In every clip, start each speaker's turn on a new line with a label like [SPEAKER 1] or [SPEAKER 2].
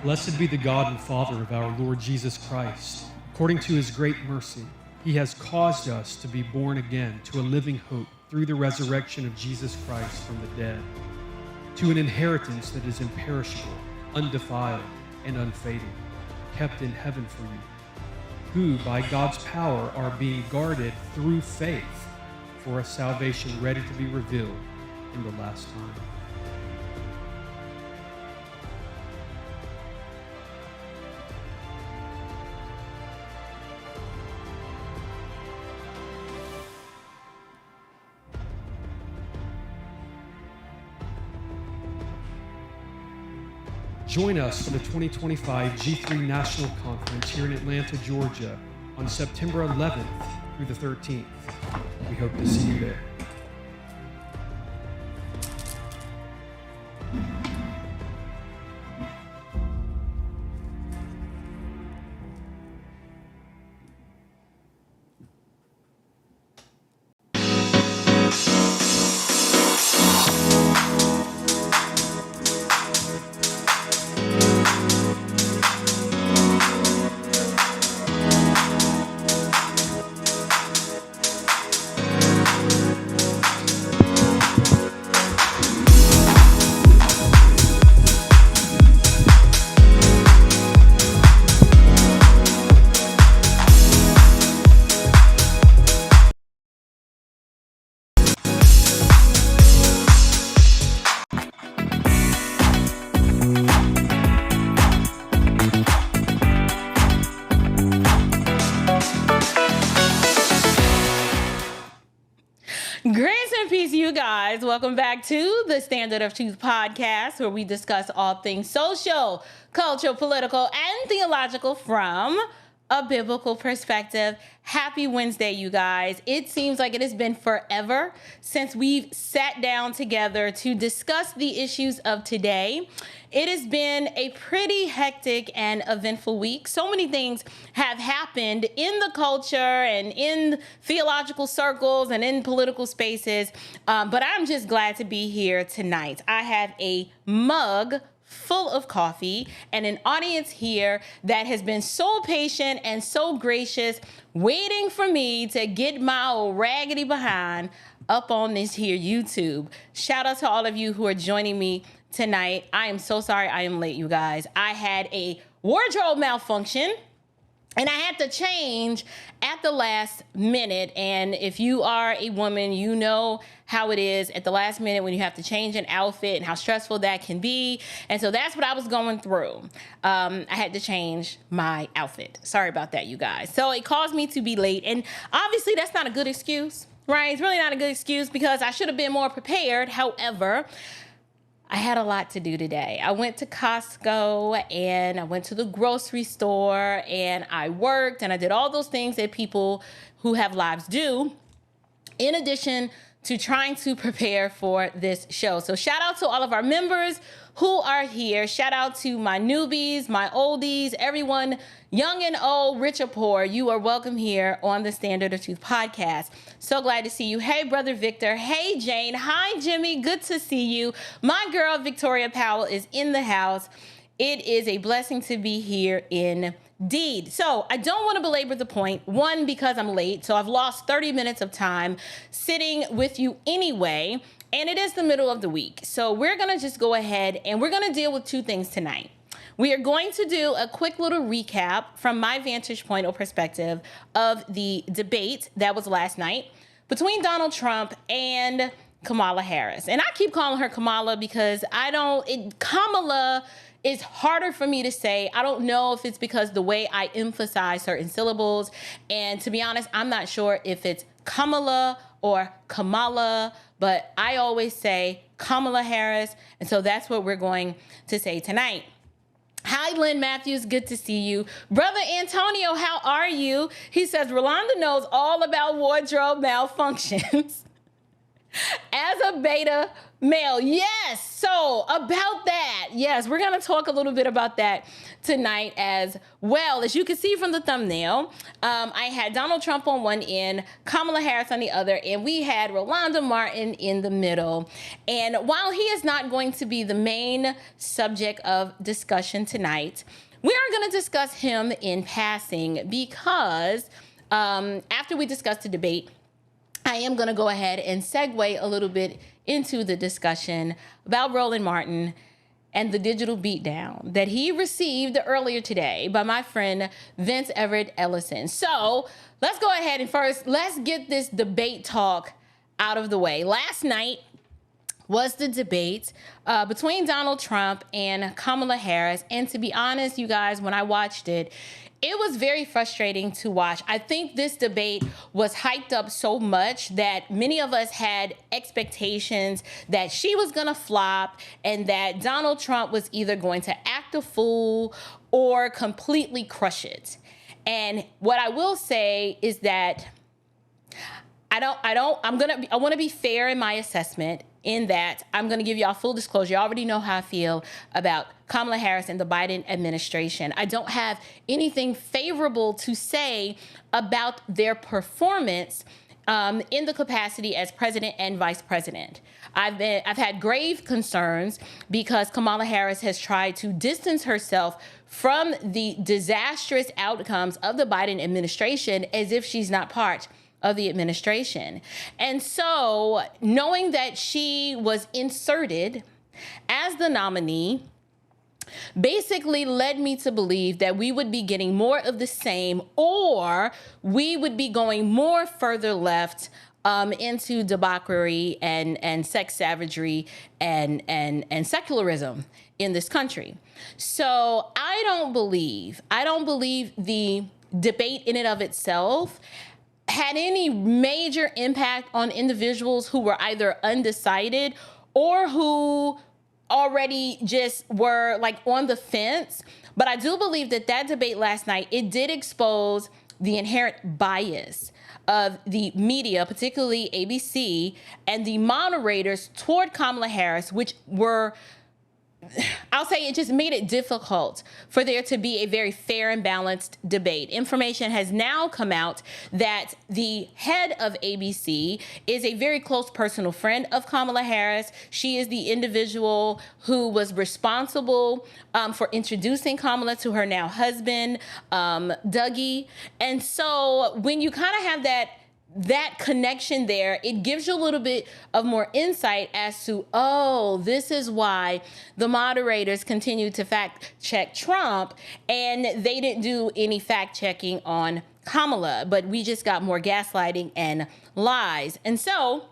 [SPEAKER 1] Blessed be the God and Father of our Lord Jesus Christ. According to his great mercy, he has caused us to be born again to a living hope through the resurrection of Jesus Christ from the dead, to an inheritance that is imperishable, undefiled, and unfading, kept in heaven for you, who by God's power are being guarded through faith for a salvation ready to be revealed in the last time. Join us for the 2025 G3 National Conference here in Atlanta, Georgia on September 11th through the 13th. We hope to see you there.
[SPEAKER 2] Grace and peace, you guys. Welcome back to the Standard of Truth podcast, where we discuss all things social, cultural, political, and theological from a biblical perspective. Happy Wednesday, you guys. It seems like it has been forever since we've sat down together to discuss the issues of today. It has been a pretty hectic and eventful week. So many things have happened in the culture and in theological circles and in political spaces. But I'm just glad to be here tonight. I have a mug full of coffee and an audience here that has been so patient and so gracious, waiting for me to get my old raggedy behind up on this here YouTube. Shout out to all of you who are joining me tonight. I am so sorry I am late, you guys. I had a wardrobe malfunction and I had to change at the last minute. And if you are a woman, you know how it is at the last minute when you have to change an outfit and how stressful that can be. And so that's what I was going through. I had to change my outfit. Sorry about that, you guys. So it caused me to be late. And obviously that's not a good excuse, right? It's really not a good excuse because I should have been more prepared. However, I had a lot to do today. I went to Costco and I went to the grocery store and I worked and I did all those things that people who have lives do, in addition to trying to prepare for this show. So shout out to all of our members who are here. Shout out to my newbies, my oldies, everyone young and old, rich or poor. You are welcome here on the Standard of Truth podcast. So glad to see you. Hey, Brother Victor. Hey, Jane. Hi, Jimmy. Good to see you. My girl, Victoria Powell, is in the house. It is a blessing to be here indeed. So I don't want to belabor the point. One, because I'm late. So I've lost 30 minutes of time sitting with you anyway. And it is the middle of the week. So we're going to just go ahead and we're going to deal with two things tonight. We are going to do a quick little recap from my vantage point or perspective of the debate that was last night between Donald Trump and Kamala Harris. And I keep calling her Kamala because Kamala is harder for me to say. I don't know if it's because the way I emphasize certain syllables. And to be honest, I'm not sure if it's Kamala or Kamala, but I always say Kamala Harris. And so that's what we're going to say tonight. Hi, Lynn Matthews. Good to see you. Brother Antonio, how are you? He says, Rolanda knows all about wardrobe malfunctions. As a beta male. Yes. So about that, yes, we're going to talk a little bit about that tonight as well. As you can see from the thumbnail, I had Donald Trump on one end, Kamala Harris on the other, and we had Roland Martin in the middle. And while he is not going to be the main subject of discussion tonight, we are going to discuss him in passing because after we discuss the debate, I am going to go ahead and segue a little bit into the discussion about Roland Martin and the digital beatdown that he received earlier today by my friend Vince Everett Ellison. So let's go ahead and first, let's get this debate talk out of the way. Last night was the debate between Donald Trump and Kamala Harris. And to be honest, you guys, when I watched it, it was very frustrating to watch. I think this debate was hyped up so much that many of us had expectations that she was going to flop and that Donald Trump was either going to act a fool or completely crush it. And what I will say is that I want to be fair in my assessment, in that I'm going to give y'all full disclosure. You already know how I feel about Kamala Harris and the Biden administration. I don't have anything favorable to say about their performance in the capacity as president and vice president. I've had grave concerns because Kamala Harris has tried to distance herself from the disastrous outcomes of the Biden administration as if she's not part of the administration. And so knowing that she was inserted as the nominee basically led me to believe that we would be getting more of the same, or we would be going more further left into debauchery and sex savagery and secularism in this country. So I don't believe the debate in and of itself had any major impact on individuals who were either undecided or who already just were like on the fence. But I do believe that debate last night, it did expose the inherent bias of the media, particularly ABC, and the moderators toward Kamala Harris, which were, I'll say, it just made it difficult for there to be a very fair and balanced debate. Information has now come out that the head of ABC is a very close personal friend of Kamala Harris. She is the individual who was responsible for introducing Kamala to her now husband, Dougie. And so when you kind of have that connection there, it gives you a little bit of more insight as to, oh, this is why the moderators continue to fact check Trump and they didn't do any fact checking on Kamala, but we just got more gaslighting and lies. And so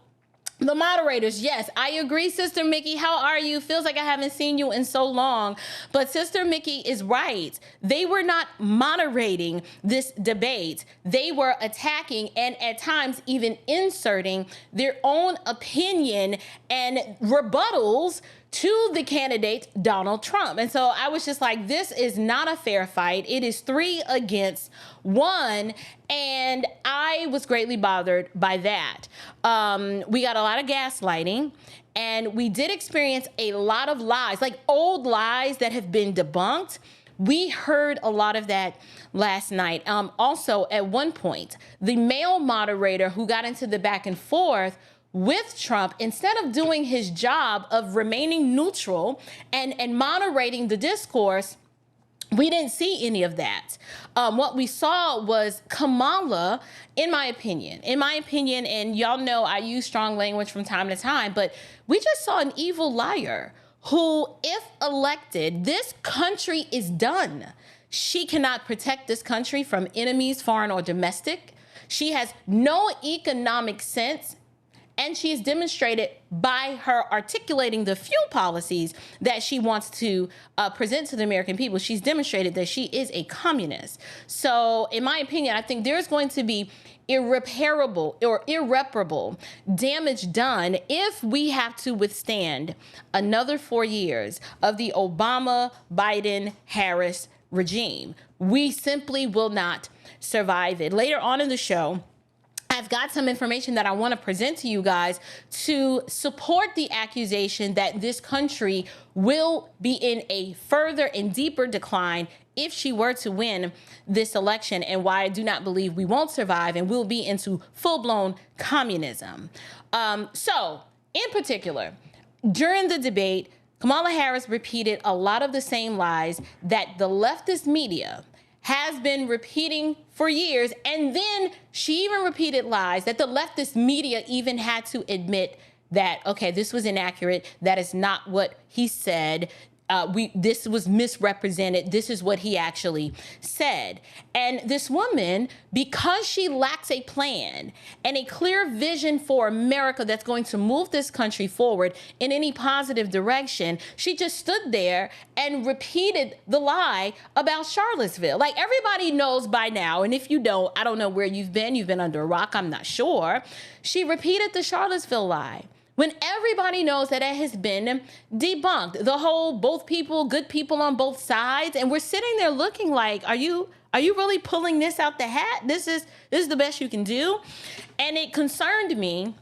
[SPEAKER 2] the moderators, yes, I agree, Sister Mickey. How are you? Feels like I haven't seen you in so long. But Sister Mickey is right. They were not moderating this debate. They were attacking and at times even inserting their own opinion and rebuttals to the candidate, Donald Trump. And so I was just like, this is not a fair fight. It is 3 against 1. And I was greatly bothered by that. We got a lot of gaslighting, and we did experience a lot of lies, like old lies that have been debunked. We heard a lot of that last night. Also, at one point, the male moderator who got into the back and forth with Trump, instead of doing his job of remaining neutral and moderating the discourse, we didn't see any of that. What we saw was Kamala, in my opinion, and y'all know I use strong language from time to time, but we just saw an evil liar who, if elected, this country is done. She cannot protect this country from enemies, foreign or domestic. She has no economic sense. And she has demonstrated by her articulating the few policies that she wants to present to the American people, she's demonstrated that she is a communist. So in my opinion, I think there's going to be irreparable damage done if we have to withstand another 4 years of the Obama, Biden, Harris regime. We simply will not survive it. Later on in the show, I I've got some information that I want to present to you guys to support the accusation that this country will be in a further and deeper decline if she were to win this election, and why I do not believe we won't survive and we'll be into full-blown communism. So, in particular, during the debate, Kamala Harris repeated a lot of the same lies that the leftist media has been repeating for years. And then she even repeated lies that the leftist media even had to admit that, okay, this was inaccurate. That is not what he said. This was misrepresented. This is what he actually said. And this woman, because she lacks a plan and a clear vision for America that's going to move this country forward in any positive direction, she just stood there and repeated the lie about Charlottesville. Like, everybody knows by now, and if you don't, I don't know where you've been under a rock, I'm not sure. She repeated the Charlottesville lie, when everybody knows that it has been debunked. The whole both people, good people on both sides. And we're sitting there looking like, are you really pulling this out the hat? This is the best you can do? And it concerned me.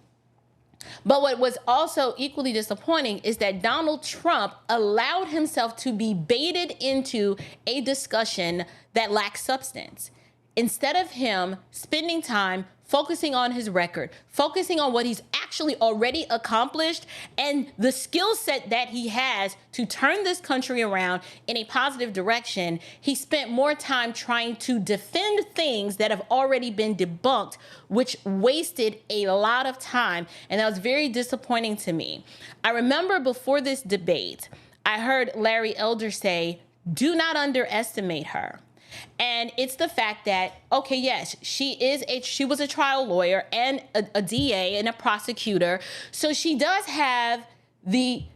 [SPEAKER 2] But what was also equally disappointing is that Donald Trump allowed himself to be baited into a discussion that lacks substance. Instead of him spending time focusing on his record, focusing on what he's actually already accomplished and the skill set that he has to turn this country around in a positive direction, he spent more time trying to defend things that have already been debunked, which wasted a lot of time. And that was very disappointing to me. I remember before this debate, I heard Larry Elder say, do not underestimate her. And it's the fact that, okay, yes, she was a trial lawyer and a DA and a prosecutor. So she does have the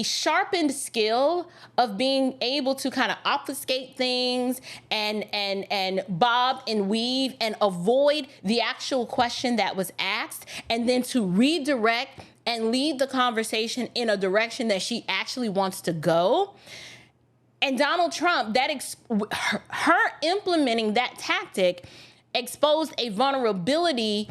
[SPEAKER 2] sharpened skill of being able to kind of obfuscate things and bob and weave and avoid the actual question that was asked, and then to redirect and lead the conversation in a direction that she actually wants to go. And Donald Trump, her implementing that tactic exposed a vulnerability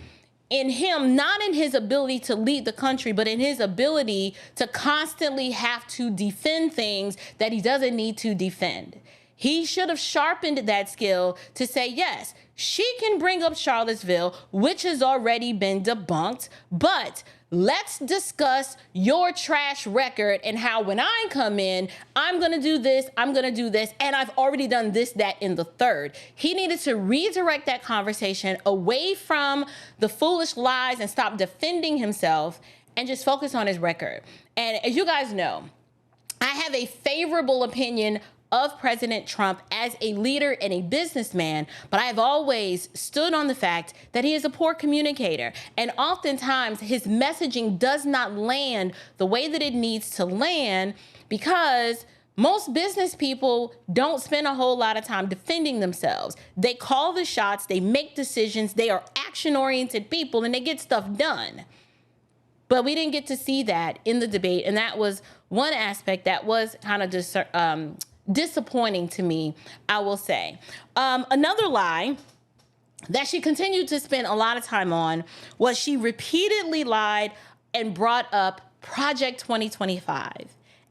[SPEAKER 2] in him, not in his ability to lead the country, but in his ability to constantly have to defend things that he doesn't need to defend. He should have sharpened that skill to say, yes, she can bring up Charlottesville, which has already been debunked, but let's discuss your trash record and how when I come in, I'm going to do this, and I've already done this, that, and the third. He needed to redirect that conversation away from the foolish lies and stop defending himself and just focus on his record. And as you guys know, I have a favorable opinion of President Trump as a leader and a businessman, but I have always stood on the fact that he is a poor communicator. And oftentimes his messaging does not land the way that it needs to land, because most business people don't spend a whole lot of time defending themselves. They call the shots, they make decisions, they are action-oriented people, and they get stuff done. But we didn't get to see that in the debate, and that was one aspect that was kind of disappointing to me, I will say. Another lie that she continued to spend a lot of time on was she repeatedly lied and brought up Project 2025.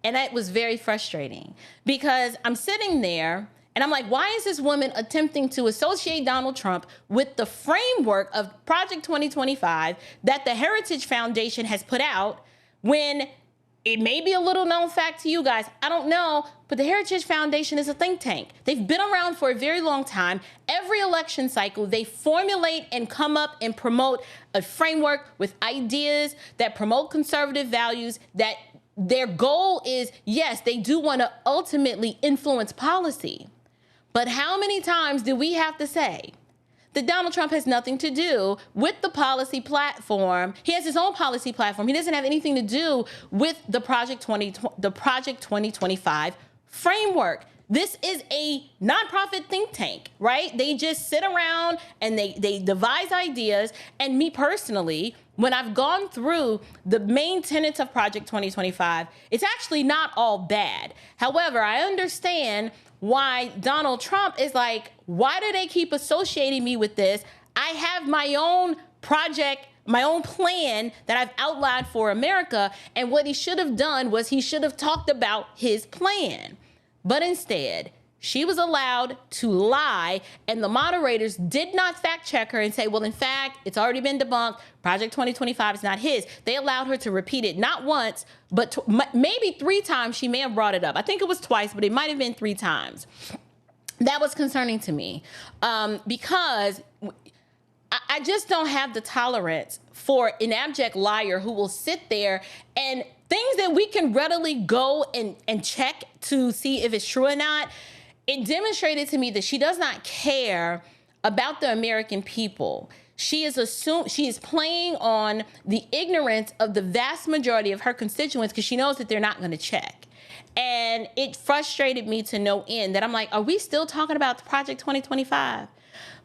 [SPEAKER 2] And that was very frustrating, because I'm sitting there and I'm like, why is this woman attempting to associate Donald Trump with the framework of Project 2025 that the Heritage Foundation has put out, when it may be a little known fact to you guys, I don't know, but the Heritage Foundation is a think tank. They've been around for a very long time. Every election cycle, they formulate and come up and promote a framework with ideas that promote conservative values, that their goal is, yes, they do want to ultimately influence policy. But how many times do we have to say that Donald Trump has nothing to do with the policy platform? He has his own policy platform. He doesn't have anything to do with the Project 2025 framework. This is a nonprofit think tank, right? They just sit around and they devise ideas. And me personally, when I've gone through the main tenets of Project 2025, it's actually not all bad. However, I understand why Donald Trump is like, why do they keep associating me with this? I have my own my own plan that I've outlined for America. And what he should have done was he should have talked about his plan. But instead, she was allowed to lie, and the moderators did not fact check her and say, well, in fact, it's already been debunked. Project 2025 is not his. They allowed her to repeat it not once, but maybe 3 times. She may have brought it up. I think it was twice, but it might have been 3 times. That was concerning to me because I just don't have the tolerance for an abject liar who will sit there and things that we can readily go and check to see if it's true or not. It demonstrated to me that she does not care about the American people. She is playing on the ignorance of the vast majority of her constituents because she knows that they're not going to check. And it frustrated me to no end that I'm like, are we still talking about Project 2025?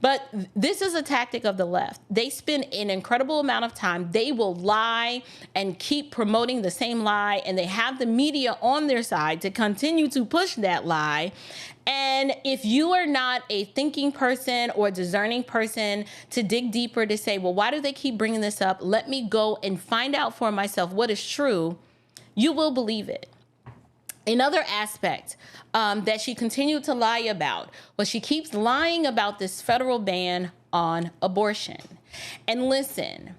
[SPEAKER 2] But this is a tactic of the left. They spend an incredible amount of time. They will lie and keep promoting the same lie, and they have the media on their side to continue to push that lie. And if you are not a thinking person or a discerning person to dig deeper to say, well, why do they keep bringing this up? Let me go and find out for myself what is true. You will believe it. Another aspect that she continued to lie about was she keeps lying about this federal ban on abortion. And listen,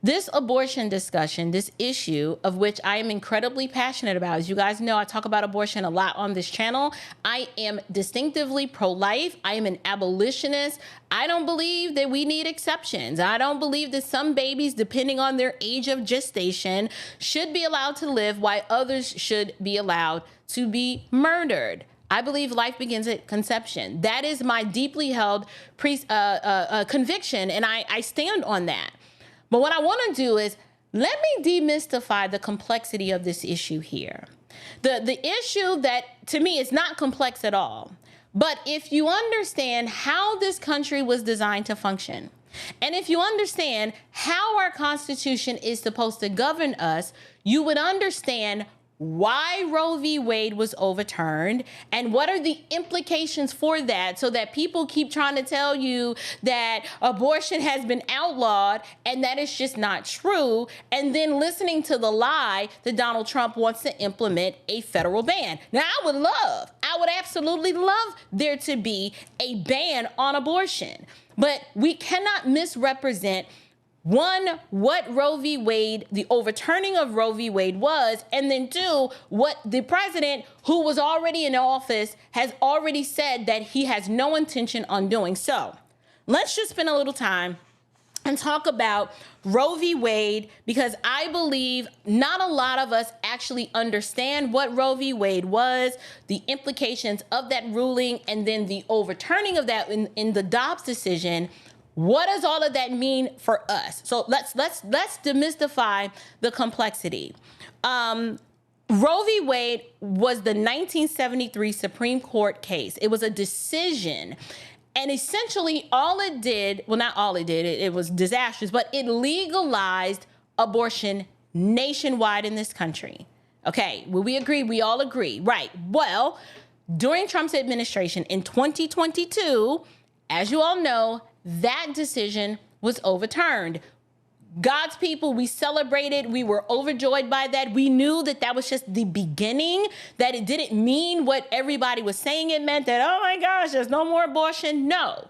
[SPEAKER 2] this abortion discussion, this issue of which I am incredibly passionate about, as you guys know, I talk about abortion a lot on this channel. I am distinctively pro-life. I am an abolitionist. I don't believe that we need exceptions. I don't believe that some babies, depending on their age of gestation, should be allowed to live while others should be allowed to be murdered. I believe life begins at conception. That is my deeply held conviction, and I stand on that. But what I want to do is let me demystify the complexity of this issue here. The issue that to me is not complex at all. But if you understand how this country was designed to function, and if you understand how our Constitution is supposed to govern us, you would understand why Roe v. Wade was overturned and what are the implications for that, so that people keep trying to tell you that abortion has been outlawed and that is just not true, and then listening to the lie that Donald Trump wants to implement a federal ban. Now, I would absolutely love there to be a ban on abortion, but we cannot misrepresent one, what Roe v. Wade, the overturning of Roe v. Wade was, and then 2, what the president who was already in office has already said that he has no intention on doing. So let's just spend a little time and talk about Roe v. Wade, because I believe not a lot of us actually understand what Roe v. Wade was, the implications of that ruling, and then the overturning of that in the Dobbs decision. What does all of that mean for us? So let's demystify the complexity. Roe v. Wade was the 1973 Supreme Court case. It was a decision. And essentially all it did, well, not all it did, it was disastrous, but it legalized abortion nationwide in this country. Okay, will we agree? We all agree, right? Well, during Trump's administration in 2022, as you all know, that decision was overturned. God's people, we celebrated. We were overjoyed by that. We knew that that was just the beginning, that it didn't mean what everybody was saying it meant, that, oh my gosh, there's no more abortion. No.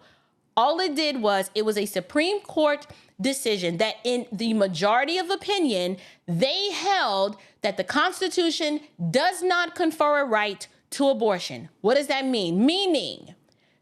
[SPEAKER 2] All it did was it was a Supreme Court decision that in the majority of opinion, they held that the Constitution does not confer a right to abortion. What does that mean? Meaning,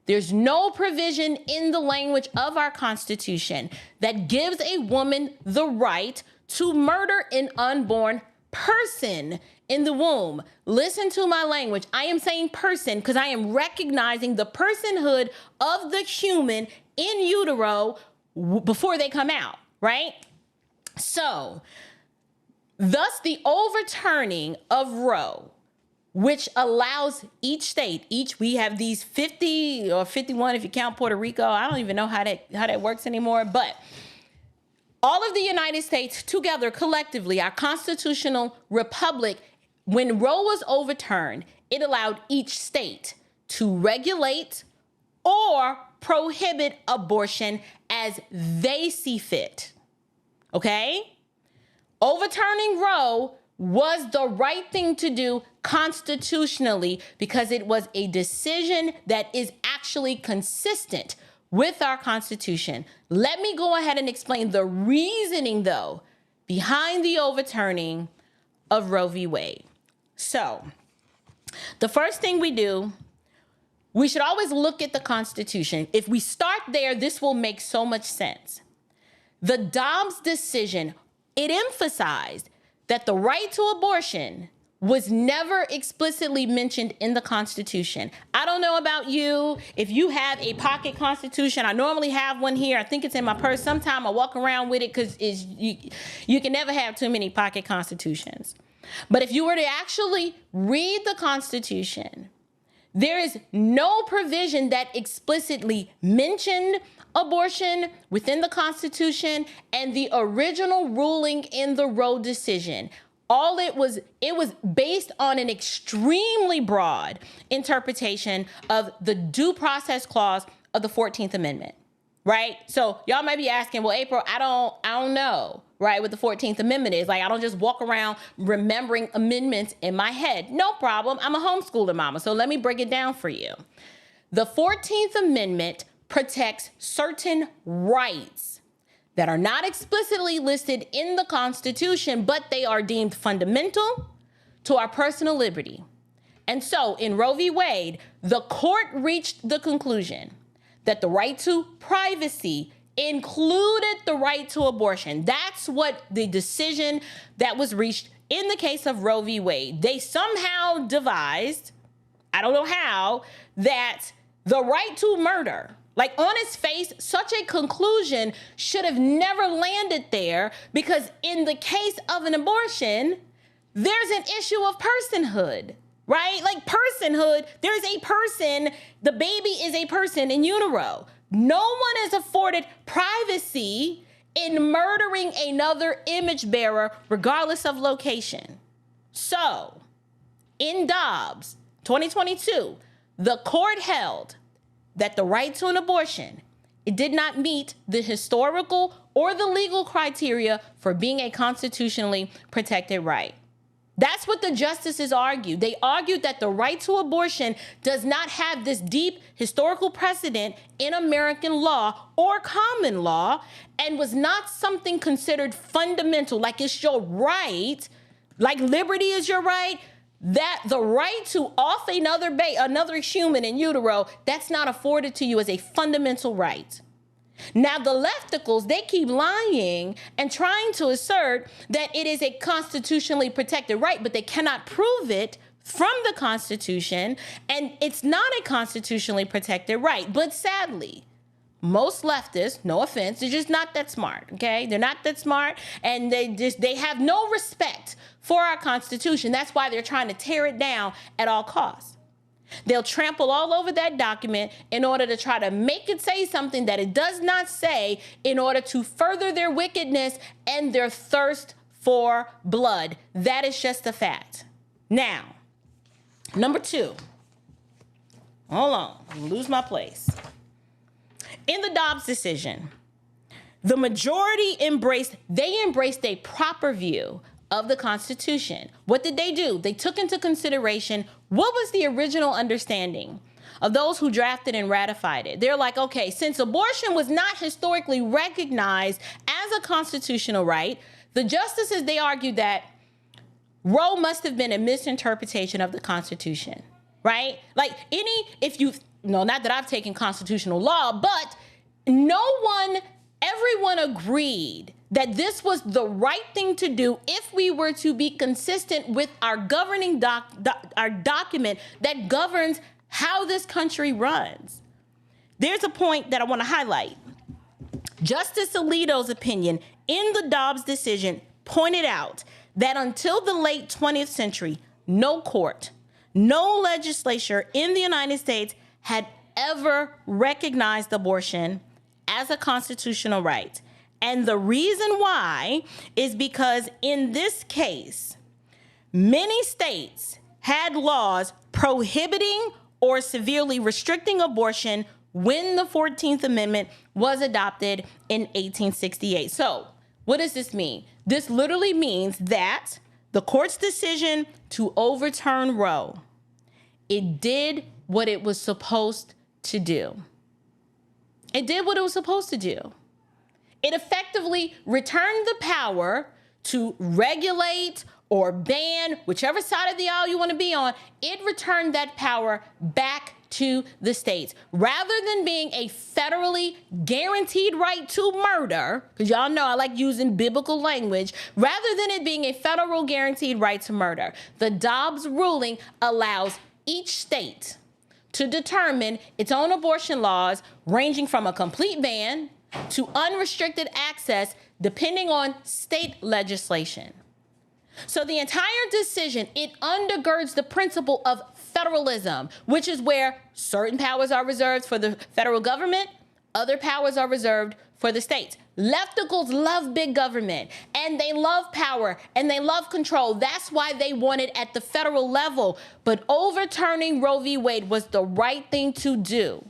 [SPEAKER 2] there's no provision in the language of our Constitution that gives a woman the right to murder an unborn person in the womb. Listen to my language. I am saying person because I am recognizing the personhood of the human in utero before they come out, right? So, thus the overturning of Roe, which allows each state, we have these 50 or 51 if you count Puerto Rico. I don't even know how that works anymore. But all of the United States together, collectively, our constitutional republic, when Roe was overturned, it allowed each state to regulate or prohibit abortion as they see fit. Okay? Overturning Roe was the right thing to do constitutionally because it was a decision that is actually consistent with our Constitution. Let me go ahead and explain the reasoning, though, behind the overturning of Roe v. Wade. So, the first thing we do, we should always look at the Constitution. If we start there, this will make so much sense. The Dobbs decision, it emphasized that the right to abortion was never explicitly mentioned in the Constitution. I don't know about you. If you have a pocket Constitution, I normally have one here. I think it's in my purse. Sometime I walk around with it because you can never have too many pocket Constitutions. But if you were to actually read the Constitution, there is no provision that explicitly mentioned abortion within the Constitution and the original ruling in the Roe decision. It was based on an extremely broad interpretation of the Due Process Clause of the 14th Amendment, right? So y'all might be asking, well, April, I don't know, right, what the 14th Amendment is. Like, I don't just walk around remembering amendments in my head. No problem. I'm a homeschooler mama, so let me break it down for you. The 14th Amendment protects certain rights that are not explicitly listed in the Constitution, but they are deemed fundamental to our personal liberty. And so in Roe v. Wade, the court reached the conclusion that the right to privacy included the right to abortion. That's what the decision that was reached in the case of Roe v. Wade. They somehow devised, I don't know how, that the right to murder, like on its face, such a conclusion should have never landed there, because in the case of an abortion, there's an issue of personhood, right? Like personhood, there's a person, the baby is a person in utero. No one is afforded privacy in murdering another image bearer, regardless of location. So, in Dobbs, 2022, the court held that the right to an abortion, it did not meet the historical or the legal criteria for being a constitutionally protected right. That's what the justices argued. They argued that the right to abortion does not have this deep historical precedent in American law or common law, and was not something considered fundamental, like it's your right, like liberty is your right, that the right to off another human in utero, that's not afforded to you as a fundamental right. Now, the lefticals, they keep lying and trying to assert that it is a constitutionally protected right, but they cannot prove it from the Constitution, and it's not a constitutionally protected right. But sadly, most leftists, no offense, they're just not that smart, okay? They're not that smart, and they have no respect for our Constitution. That's why they're trying to tear it down at all costs. They'll trample all over that document in order to try to make it say something that it does not say, in order to further their wickedness and their thirst for blood. That is just a fact. Now, number two. Hold on, I'm gonna lose my place. In the Dobbs decision, the majority embraced a proper view of the Constitution. What did they do? They took into consideration what was the original understanding of those who drafted and ratified it. They're like, okay, since abortion was not historically recognized as a constitutional right, the justices, they argued that Roe must have been a misinterpretation of the Constitution, right? Like not that I've taken constitutional law, but everyone agreed that this was the right thing to do if we were to be consistent with our governing our document that governs how this country runs. There's a point that I want to highlight. Justice Alito's opinion in the Dobbs decision pointed out that until the late 20th century, no court, no legislature in the United States had ever recognized abortion as a constitutional right. And the reason why is because in this case, many states had laws prohibiting or severely restricting abortion when the 14th Amendment was adopted in 1868. So what does this mean? This literally means that the court's decision to overturn Roe, it did what it was supposed to do. It did what it was supposed to do. It effectively returned the power to regulate or ban, whichever side of the aisle you want to be on. It returned that power back to the states. Rather than being a federally guaranteed right to murder, because y'all know I like using biblical language, rather than it being a federal guaranteed right to murder, the Dobbs ruling allows each state to determine its own abortion laws, ranging from a complete ban to unrestricted access, depending on state legislation. So the entire decision, it undergirds the principle of federalism, which is where certain powers are reserved for the federal government, other powers are reserved for the states. Lefticals love big government, and they love power, and they love control. That's why they want it at the federal level. But overturning Roe v. Wade was the right thing to do.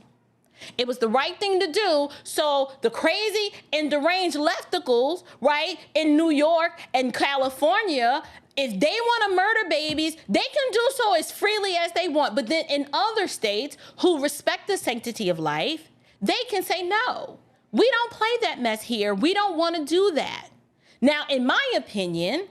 [SPEAKER 2] It was the right thing to do, so the crazy and deranged lefticals, right, in New York and California, if they want to murder babies, they can do so as freely as they want. But then in other states who respect the sanctity of life, they can say, no, we don't play that mess here. We don't want to do that. Now, in my opinion,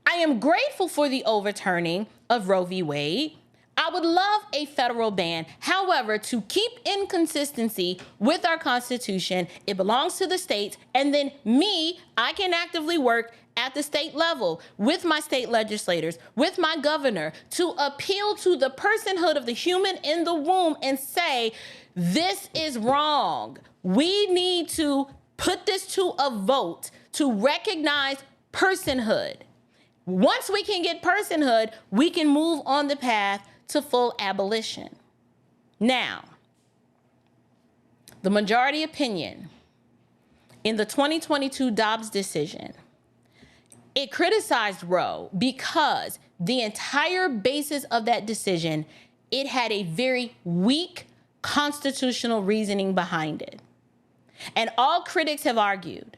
[SPEAKER 2] I am grateful for the overturning of Roe v. Wade. I would love a federal ban. However, to keep inconsistency with our Constitution, it belongs to the states. And then I can actively work at the state level with my state legislators, with my governor, to appeal to the personhood of the human in the womb and say, this is wrong. We need to put this to a vote to recognize personhood. Once we can get personhood, we can move on the path to full abolition. Now, the majority opinion in the 2022 Dobbs decision, it criticized Roe because the entire basis of that decision, it had a very weak constitutional reasoning behind it. And all critics have argued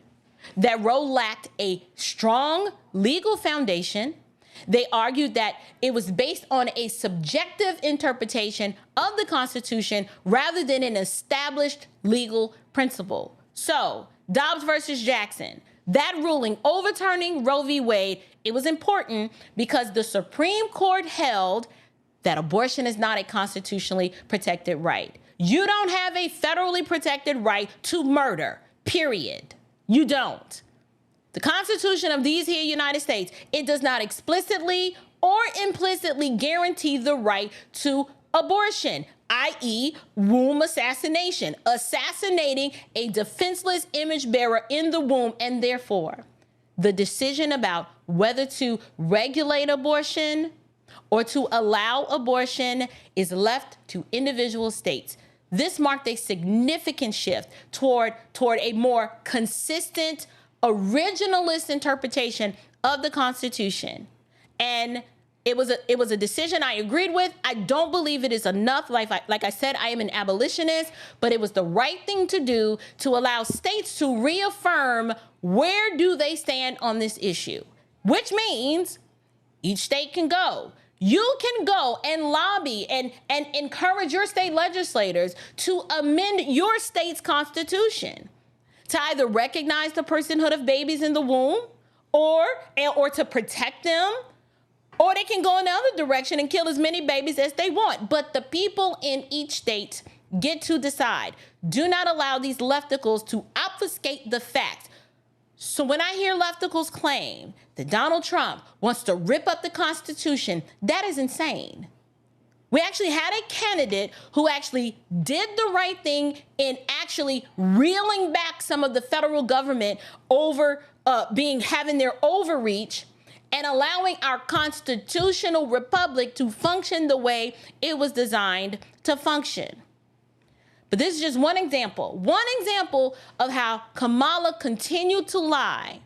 [SPEAKER 2] that Roe lacked a strong legal foundation. They argued that it was based on a subjective interpretation of the Constitution rather than an established legal principle. So, Dobbs versus Jackson, that ruling overturning Roe v. Wade, it was important because the Supreme Court held that abortion is not a constitutionally protected right. You don't have a federally protected right to murder, period. You don't. The Constitution of these here United States, it does not explicitly or implicitly guarantee the right to abortion, i.e. womb assassination, assassinating a defenseless image bearer in the womb, and therefore the decision about whether to regulate abortion or to allow abortion is left to individual states. This marked a significant shift toward a more consistent, originalist interpretation of the Constitution. And it was a decision I agreed with. I don't believe it is enough. Like I said, I am an abolitionist, but it was the right thing to do to allow states to reaffirm where do they stand on this issue, which means each state can go. You can go and lobby and encourage your state legislators to amend your state's constitution to either recognize the personhood of babies in the womb or to protect them, or they can go in the other direction and kill as many babies as they want. But the people in each state get to decide. Do not allow these lefticals to obfuscate the facts. So when I hear lefticals claim that Donald Trump wants to rip up the Constitution, that is insane. We actually had a candidate who actually did the right thing in actually reeling back some of the federal government over having their overreach and allowing our constitutional republic to function the way it was designed to function. But this is just one example of how Kamala continued to lie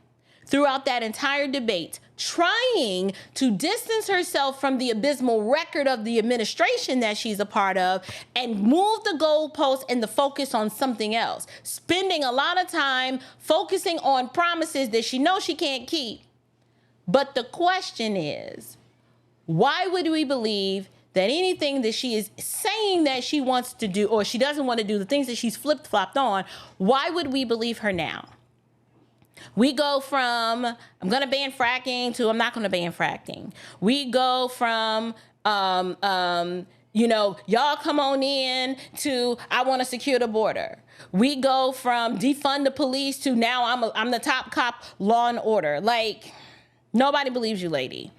[SPEAKER 2] throughout that entire debate, trying to distance herself from the abysmal record of the administration that she's a part of and move the goalpost and the focus on something else, spending a lot of time focusing on promises that she knows she can't keep. But the question is, why would we believe that anything that she is saying that she wants to do or she doesn't want to do, the things that she's flip-flopped on, why would we believe her now? We go from, I'm going to ban fracking to I'm not going to ban fracking. We go from, y'all come on in to I want to secure the border. We go from defund the police to now I'm the top cop, law and order. Like, nobody believes you, lady.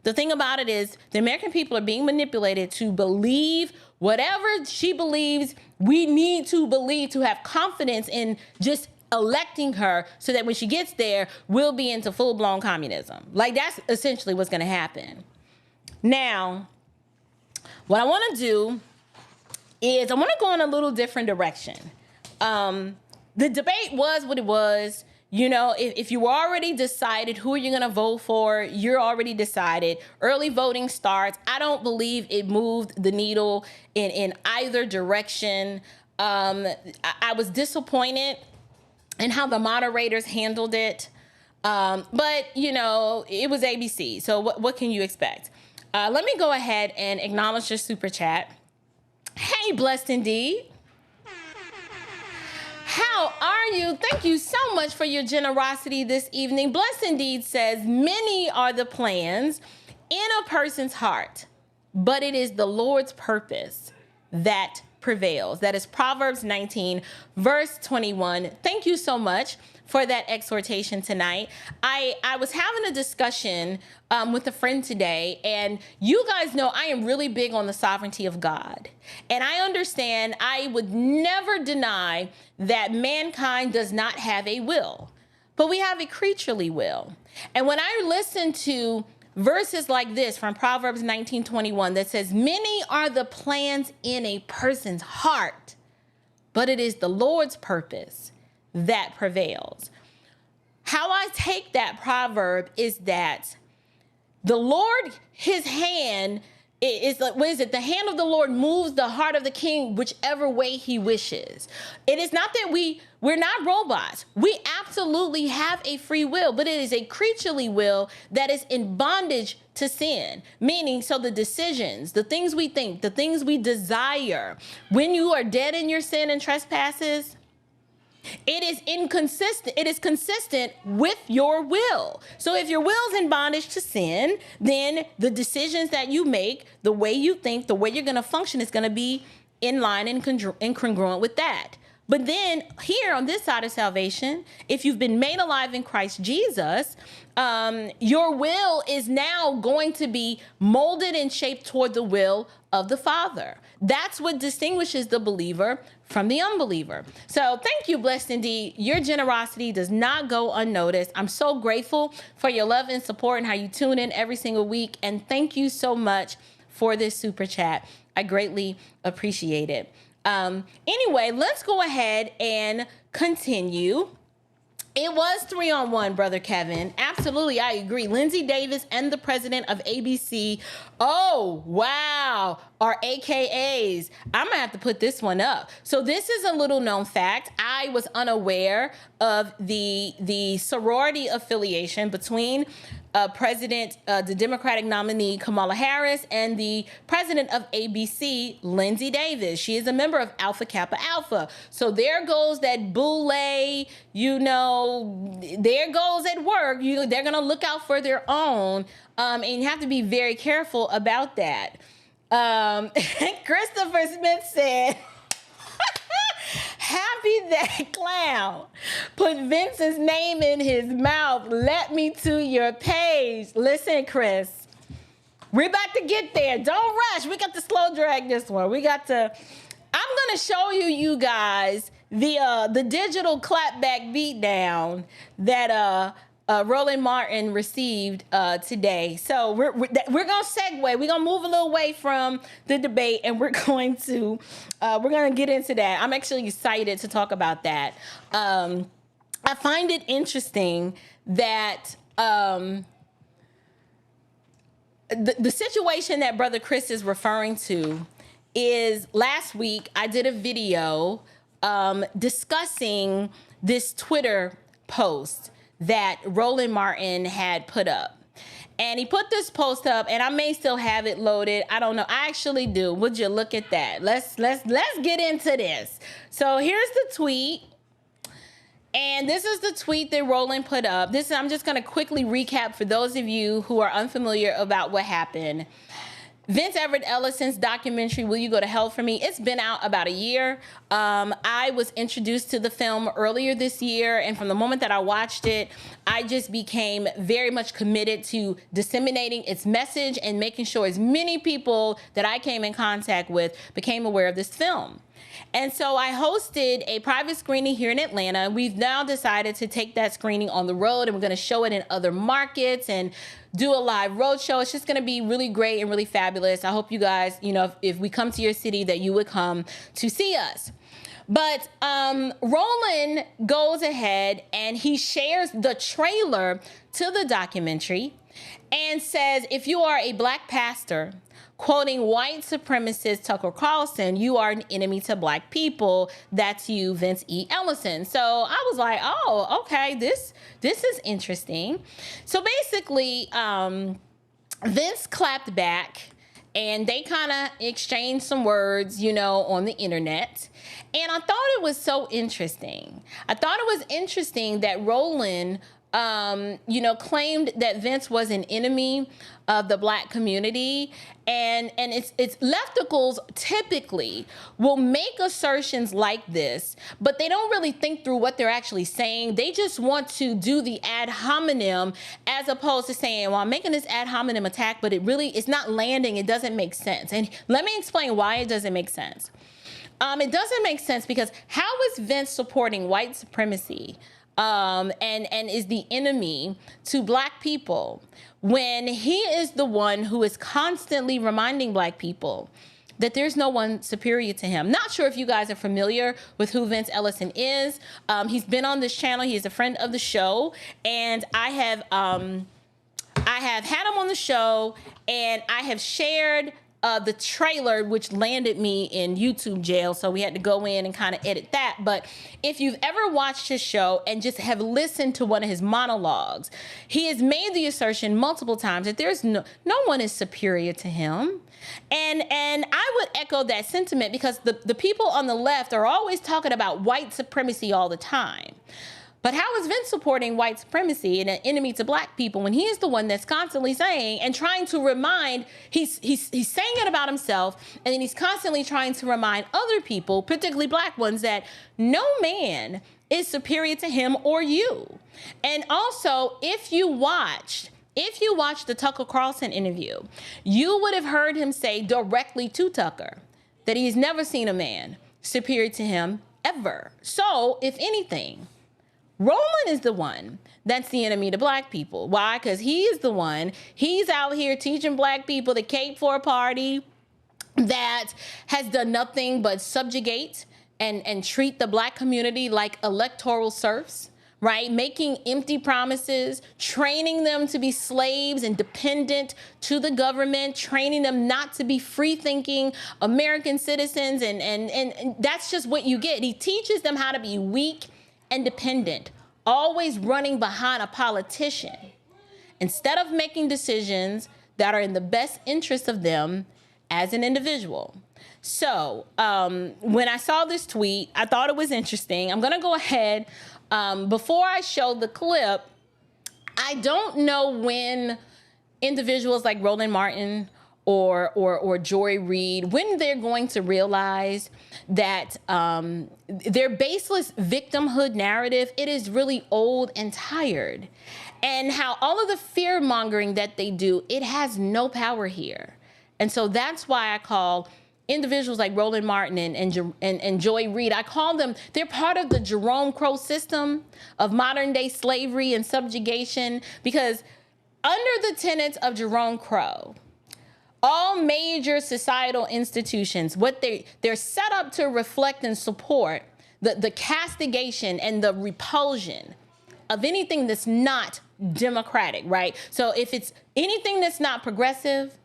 [SPEAKER 2] The thing about it is the American people are being manipulated to believe whatever she believes we need to believe to have confidence in just electing her so that when she gets there, we'll be into full-blown communism. Like, that's essentially what's going to happen. Now, what I want to do is I want to go in a little different direction. The debate was what it was. You know, if you already decided who you're going to vote for, you're already decided. Early voting starts. I don't believe it moved the needle in either direction. I was disappointed in how the moderators handled it. But, it was ABC. So what can you expect? Let me go ahead and acknowledge your super chat. Hey, Blessed Indeed. How are you? Thank you so much for your generosity this evening. Blessed Indeed says, many are the plans in a person's heart, but it is the Lord's purpose that prevails. That is Proverbs 19, verse 21. Thank you so much for that exhortation tonight. I was having a discussion with a friend today, and you guys know I am really big on the sovereignty of God. And I understand, I would never deny that mankind does not have a will, but we have a creaturely will. And when I listen to verses like this from Proverbs 19:21 that says, many are the plans in a person's heart, but it is the Lord's purpose that prevails. How I take that proverb is that the Lord, his hand is like, what is it? The hand of the Lord moves the heart of the king whichever way he wishes. It is not that we're not robots. We absolutely have a free will, but it is a creaturely will that is in bondage to sin. Meaning, so the decisions, the things we think, the things we desire, when you are dead in your sin and trespasses, it is inconsistent. It is consistent with your will. So if your will is in bondage to sin, then the decisions that you make, the way you think, the way you're going to function is going to be in line and congruent with that. But then here on this side of salvation, if you've been made alive in Christ Jesus, your will is now going to be molded and shaped toward the will of the Father. That's what distinguishes the believer from the unbeliever. So thank you, Blessed Indeed. Your generosity does not go unnoticed. I'm so grateful for your love and support and how you tune in every single week. And thank you so much for this super chat. I greatly appreciate it. Anyway, let's go ahead and continue. It was 3-on-1, Brother Kevin. Absolutely, I agree. Lindsay Davis and the president of ABC, oh, wow, are AKAs. I'm going to have to put this one up. So this is a little known fact. I was unaware of the sorority affiliation between the Democratic nominee Kamala Harris and the president of ABC, Lindsay Davis. She is a member of Alpha Kappa Alpha. So there goes that boule, there goes at work. They're going to look out for their own, and you have to be very careful about that. Christopher Smith said, happy that clown put Vince's name in his mouth. Let me to your page. Listen, Chris, we're about to get there. Don't rush. We got to slow drag this one. I'm going to show you guys the digital clapback beatdown that Roland Martin received today. So we're going to segue. We're going to move a little away from the debate, and we're going to get into that. I'm actually excited to talk about that. I find it interesting that the situation that Brother Chris is referring to is last week I did a video discussing this Twitter post that Roland Martin had put up. And he put this post up, and I may still have it loaded. I don't know. I actually do. Would you look at that? Let's get into this. So here's the tweet. And this is the tweet that Roland put up. I'm just going to quickly recap for those of you who are unfamiliar about what happened. Vince Everett Ellison's documentary, Will You Go to Hell for Me? It's been out about a year. I was introduced to the film earlier this year, and from the moment that I watched it, I just became very much committed to disseminating its message and making sure as many people that I came in contact with became aware of this film. And so I hosted a private screening here in Atlanta. We've now decided to take that screening on the road, and we're going to show it in other markets and do a live road show. It's just going to be really great and really fabulous. I hope you guys, if we come to your city, that you would come to see us. But Roland goes ahead and he shares the trailer to the documentary and says, if you are a black pastor, quoting white supremacist Tucker Carlson, you are an enemy to black people. That's you, Vince E. Ellison. So I was like, oh, okay, this is interesting. So basically, Vince clapped back and they kind of exchanged some words, on the internet. And I thought it was so interesting. I thought it was interesting that Roland claimed that Vince was an enemy of the black community. And it's lefticals typically will make assertions like this, but they don't really think through what they're actually saying. They just want to do the ad hominem as opposed to saying, well, I'm making this ad hominem attack, but it's not landing. It doesn't make sense. And let me explain why it doesn't make sense. It doesn't make sense because how is Vince supporting white supremacy and is the enemy to black people when he is the one who is constantly reminding black people that there's no one superior to him? Not sure if you guys are familiar with who Vince Ellison is. He's been on this channel. He is a friend of the show, and I have had him on the show, and I have shared the trailer, which landed me in YouTube jail, so we had to go in and kind of edit that. But if you've ever watched his show and just have listened to one of his monologues, he has made the assertion multiple times that there's no one is superior to him. And I would echo that sentiment because the people on the left are always talking about white supremacy all the time. But how is Vince supporting white supremacy and an enemy to black people when he is the one that's constantly saying and trying to remind, he's saying it about himself, and then he's constantly trying to remind other people, particularly black ones, that no man is superior to him or you. And also, if you watched the Tucker Carlson interview, you would have heard him say directly to Tucker that he's never seen a man superior to him ever. So, if anything, Roland is the one that's the enemy to black people. Why? Because he's out here teaching black people to cape for a party that has done nothing but subjugate and treat the black community like electoral serfs, right? Making empty promises, training them to be slaves and dependent to the government, training them not to be free-thinking American citizens, and that's just what you get. He teaches them how to be weak and dependent, always running behind a politician instead of making decisions that are in the best interest of them as an individual. So when I saw this tweet, I thought it was interesting. I'm going to go ahead. Before I show the clip, I don't know when individuals like Roland Martin or Joy Reid, when they're going to realize that their baseless victimhood narrative, it is really old and tired. And how all of the fear mongering that they do, it has no power here. And so that's why I call individuals like Roland Martin and Joy Reid, I call them, they're part of the Jerome Crow system of modern day slavery and subjugation, because under the tenets of Jerome Crow, all major societal institutions, they're set up to reflect and support the castigation and the repulsion of anything that's not democratic, right? So if it's anything that's not progressive,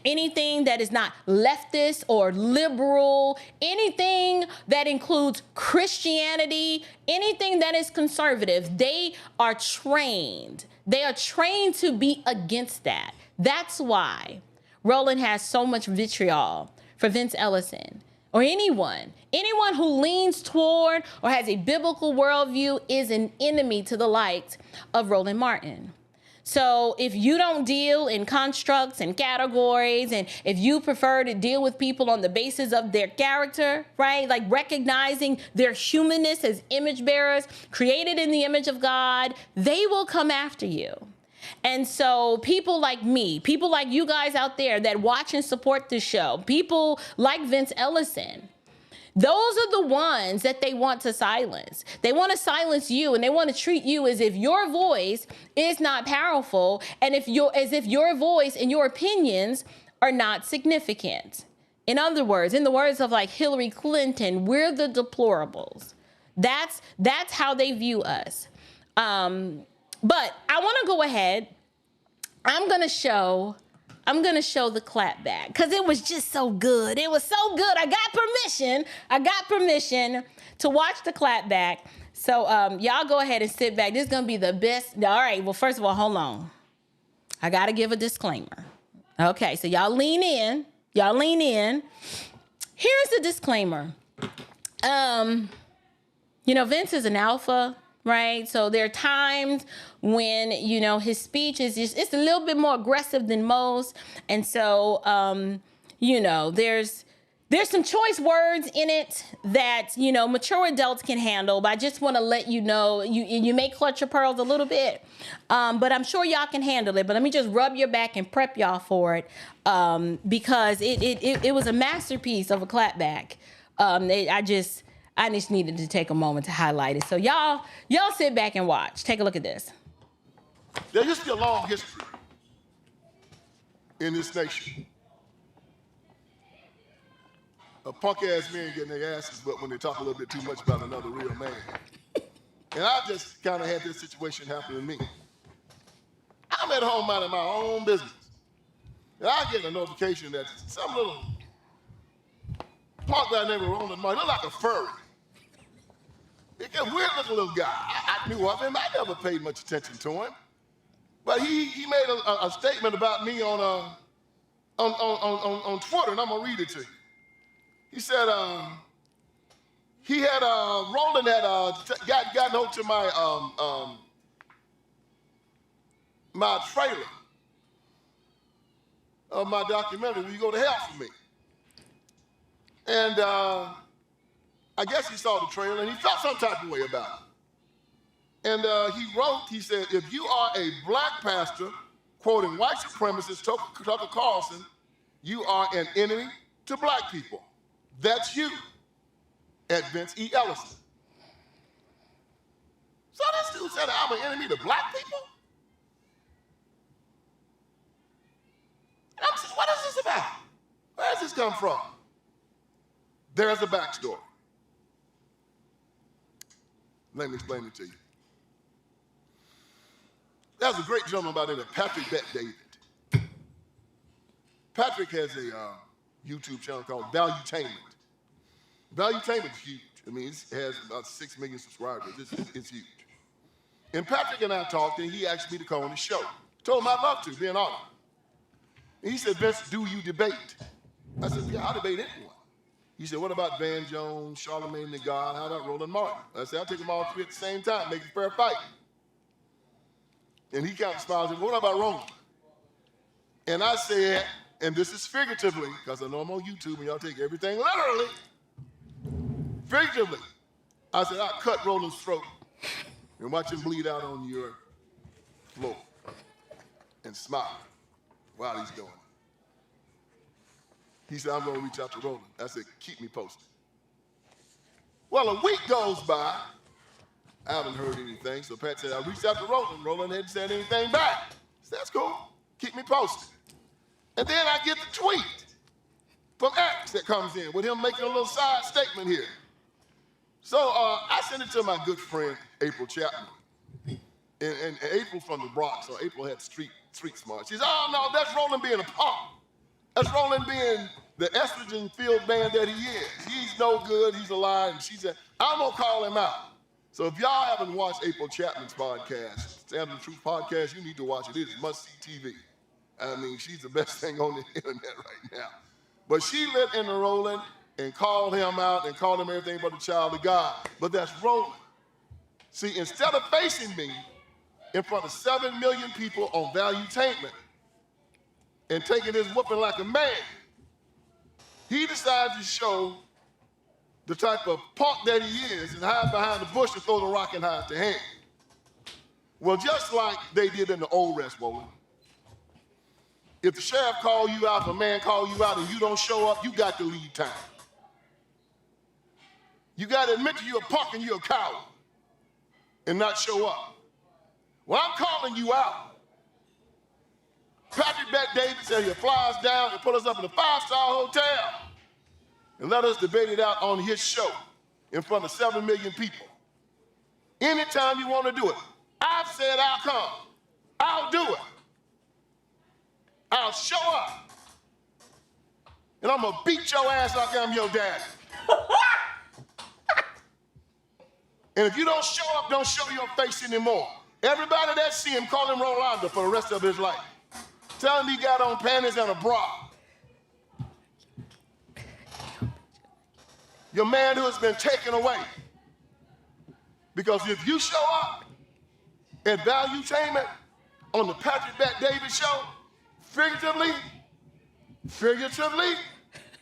[SPEAKER 2] anything that is not leftist or liberal, anything that includes Christianity, anything that is conservative, they are trained. They are trained to be against that. That's why Roland has so much vitriol for Vince Ellison or anyone who leans toward or has a biblical worldview is an enemy to the likes of Roland Martin. So if you don't deal in constructs and categories, and if you prefer to deal with people on the basis of their character, right? Like recognizing their humanness as image bearers, created in the image of God, they will come after you. And so people like me, people like you guys out there that watch and support this show, people like Vince Ellison, those are the ones that they want to silence. They want to silence you, and they want to treat you as if your voice is not powerful, and as if your voice and your opinions are not significant. In other words, in the words of like Hillary Clinton, we're the deplorables. That's how they view us. But I want to go ahead. I'm gonna show the clap back because it was just so good. It was so good. I got permission to watch the clap back. So y'all go ahead and sit back. This is gonna be the best. All right. Well, first of all, hold on. I gotta give a disclaimer. Okay. So y'all lean in. Here's the disclaimer. Vince is an alpha. Right. So there are times when, his speech is it's a little bit more aggressive than most. And so, there's some choice words in it that, mature adults can handle. But I just want to let you know, you may clutch your pearls a little bit, but I'm sure y'all can handle it. But let me just rub your back and prep y'all for it, because it was a masterpiece of a clapback. I just needed to take a moment to highlight it. So y'all sit back and watch. Take a look at this.
[SPEAKER 3] There used to be a long history in this nation of punk-ass men getting their asses whipped when they talk a little bit too much about another real man. And I just kind of had this situation happen to me. I'm at home minding my own business. And I get a notification that some little punk guy named Roland Martin, looked like a furry. He's a weird-looking little guy. I knew of him. I never paid much attention to him. But he made a statement about me on Twitter, and I'm going to read it to you. He said Roland had gotten hold to my trailer of my documentary, Will You Go to Hell For Me? And I guess he saw the trailer and he felt some type of way about it. And he said, if you are a black pastor quoting white supremacist Tucker Carlson, you are an enemy to black people. That's you, at Vince E. Ellison. So this dude said I'm an enemy to black people? And I'm saying, what is this about? Where does this come from? There's a backstory. Let me explain it to you. There's a great gentleman by the name of Patrick Bet David. Patrick has a YouTube channel called Valuetainment. Valuetainment is huge. I mean, it has about 6 million subscribers. It's huge. And Patrick and I talked, and he asked me to come on the show. Told him I'd love to, be an honor. And he said, Vince, do you debate? I said, yeah, I'll debate anyone. He said, what about Van Jones, Charlemagne the God? How about Roland Martin? I said, I'll take them all three at the same time, make it a fair fight. And he kind of smiled and said, what about Roland? And I said, and this is figuratively, because I know I'm on YouTube and y'all take everything literally. Figuratively, I said, I'll cut Roland's throat and watch him bleed out on your floor and smile while he's doing it. He said, I'm going to reach out to Roland. I said, keep me posted. Well, a week goes by. I haven't heard anything. So Pat said, I reached out to Roland. Roland hadn't said anything back. I said, that's cool. Keep me posted. And then I get the tweet from X that comes in with him making a little side statement here. So I sent it to my good friend, April Chapman. and April from the Bronx, so April had street smart. She said, oh, no, that's Roland being a punk. That's Roland being the estrogen-filled man that he is. He's no good, he's a liar. And she said, I'm going to call him out. So if y'all haven't watched April Chapman's podcast, Standard of Truth podcast, you need to watch it. It is must-see TV. I mean, she's the best thing on the internet right now. But she let into Roland and called him out and called him everything but a child of God. But that's Roland. See, instead of facing me in front of 7 million people on valuetainment and taking his whooping like a man, he decided to show the type of punk that he is and hide behind the bush and throw the rock and hide the hand. Well, just like they did in the old West, Roland, if the sheriff call you out, if a man call you out and you don't show up, you got to leave town. You got to admit you're a punk and you're a coward and not show up. Well, I'm calling you out. Patrick Bet-David said he'll fly us down and put us up in a 5-star hotel and let us debate it out on his show in front of 7 million people. Anytime you want to do it, I've said I'll come. I'll do it. I'll show up. And I'm going to beat your ass like I'm your daddy. And if you don't show up, don't show your face anymore. Everybody that see him, call him Rolanda for the rest of his life. Tell him he got on panties and a bra. Your manhood's been taken away. Because if you show up at Valuetainment on the Patrick Bet-David show, figuratively,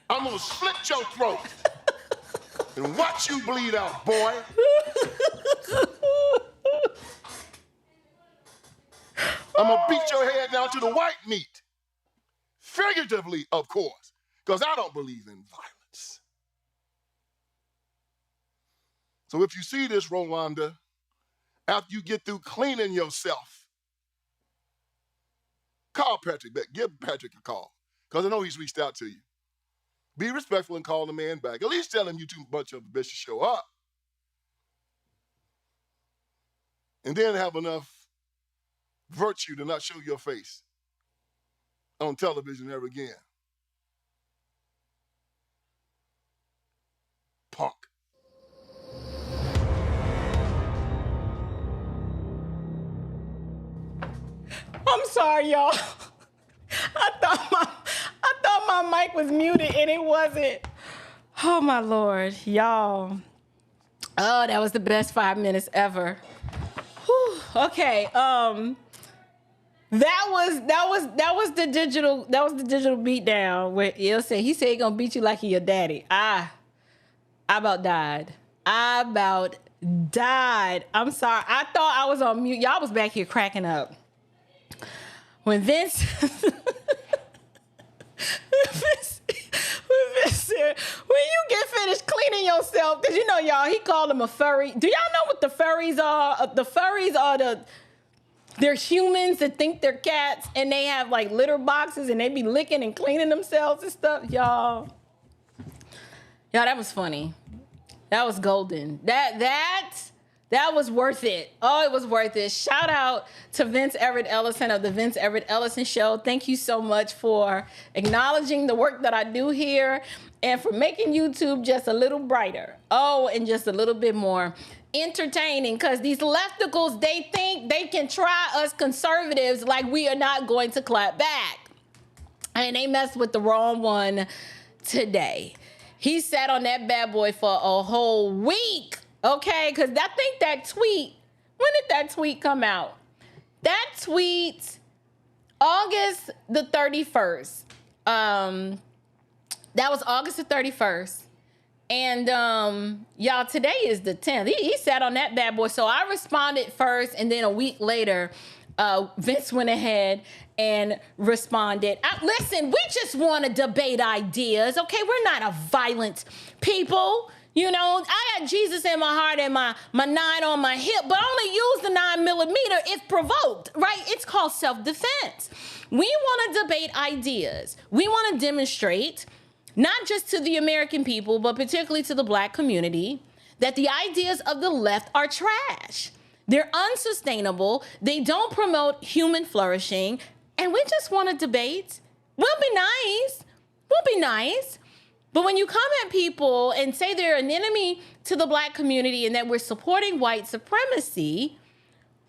[SPEAKER 3] I'm gonna slit your throat and watch you bleed out, boy. I'm gonna beat your head down to the white meat. Figuratively, of course, because I don't believe in violence. So if you see this, Rolanda, after you get through cleaning yourself, call Patrick back. Give Patrick a call, because I know he's reached out to you. Be respectful and call the man back. At least tell him you too much of a bitch to show up. And then have enough virtue to not show your face on television ever again. Punk.
[SPEAKER 2] I'm sorry, y'all. I thought my mic was muted and it wasn't. Oh my Lord, y'all. Oh, that was the best 5 minutes ever. Whew. Okay. That was the digital beatdown where Ellison, he said he gonna beat you like he your daddy. I about died. I'm sorry. I thought I was on mute. Y'all was back here cracking up. When Vince said, when you get finished cleaning yourself, because you know, y'all, he called him a furry. Do y'all know what the furries are? The furries are they're humans that think they're cats, and they have like litter boxes, and they be licking and cleaning themselves and stuff. Y'all, that was funny. That was golden. That was worth it. Oh, it was worth it. Shout out to Vince Everett Ellison of the Vince Everett Ellison Show. Thank you so much for acknowledging the work that I do here and for making YouTube just a little brighter. Oh, and just a little bit more entertaining, because these lefticals, they think they can try us conservatives like we are not going to clap back. And they messed with the wrong one today. He sat on that bad boy for a whole week. Okay, because I think that tweet, when did that tweet come out? That tweet, August the 31st. That was August the 31st. And y'all, today is the 10th. He sat on that bad boy. So I responded first, and then a week later, Vince went ahead and responded. Listen, we just want to debate ideas, okay? We're not a violent people. You know, I got Jesus in my heart and my 9 on my hip, but only use the 9mm if provoked, right? It's called self-defense. We want to debate ideas. We want to demonstrate, not just to the American people, but particularly to the Black community, that the ideas of the left are trash. They're unsustainable. They don't promote human flourishing. And we just want to debate. We'll be nice. We'll be nice. But when you come at people and say they're an enemy to the Black community and that we're supporting white supremacy,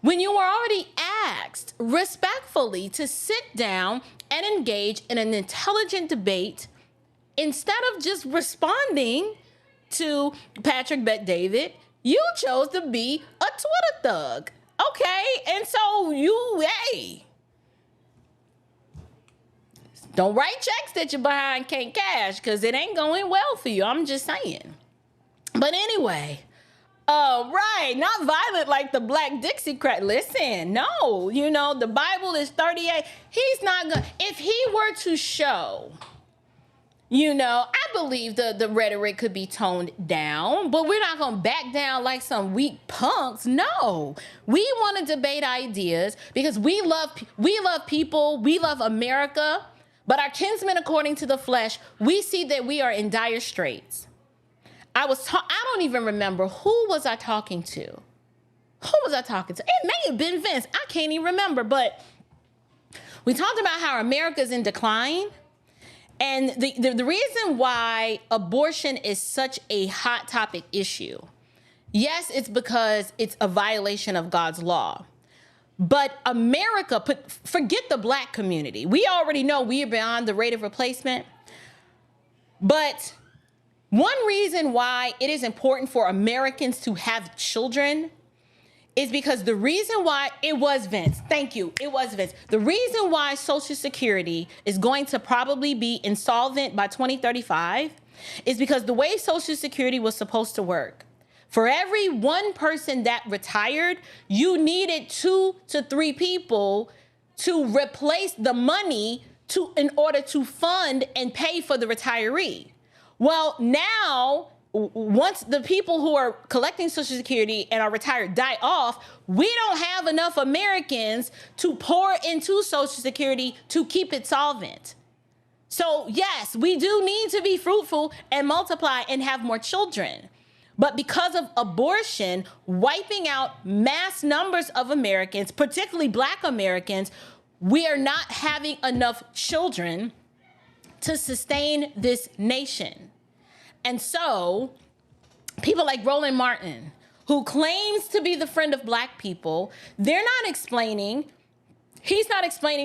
[SPEAKER 2] when you were already asked respectfully to sit down and engage in an intelligent debate, instead of just responding to Patrick Bet-David, you chose to be a Twitter thug. Okay? And so hey, don't write checks that you're behind can't cash, because it ain't going well for you. I'm just saying. But anyway, right, not violent like the Black Dixiecrat. Listen, no, the Bible is 38. He's not going to, if he were to show, I believe the rhetoric could be toned down, but we're not going to back down like some weak punks. No, we want to debate ideas because we love people, we love America, but our kinsmen according to the flesh, we see that we are in dire straits. I don't even remember, who was I talking to? It may have been Vince. I can't even remember, but we talked about how America's in decline. And the reason why abortion is such a hot topic issue, yes, it's because it's a violation of God's law. But America, forget the Black community. We already know we are beyond the rate of replacement. But one reason why it is important for Americans to have children is because the reason why it was Vince. Thank you. It was Vince. The reason why Social Security is going to probably be insolvent by 2035 is because the way Social Security was supposed to work, for every one person that retired, you needed 2 to 3 people to replace the money in order to fund and pay for the retiree. Well, now, once the people who are collecting Social Security and are retired die off, we don't have enough Americans to pour into Social Security to keep it solvent. So yes, we do need to be fruitful and multiply and have more children. But because of abortion wiping out mass numbers of Americans, particularly Black Americans, we are not having enough children to sustain this nation. And so people like Roland Martin, who claims to be the friend of Black people, he's not explaining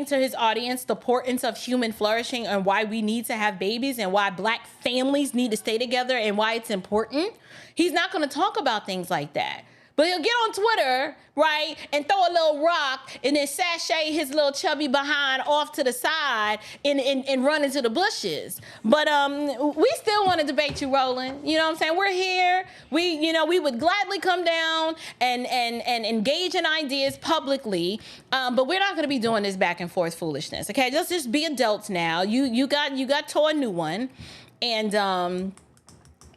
[SPEAKER 2] to his audience the importance of human flourishing and why we need to have babies and why Black families need to stay together and why it's important. He's not going to talk about things like that. But he'll get on Twitter, right, and throw a little rock and then sashay his little chubby behind off to the side and run into the bushes. But we still want to debate you, Roland. You know what I'm saying? We're here. We would gladly come down and engage in ideas publicly, but we're not going to be doing this back and forth foolishness. Okay, just be adults now. You got toward a new one, and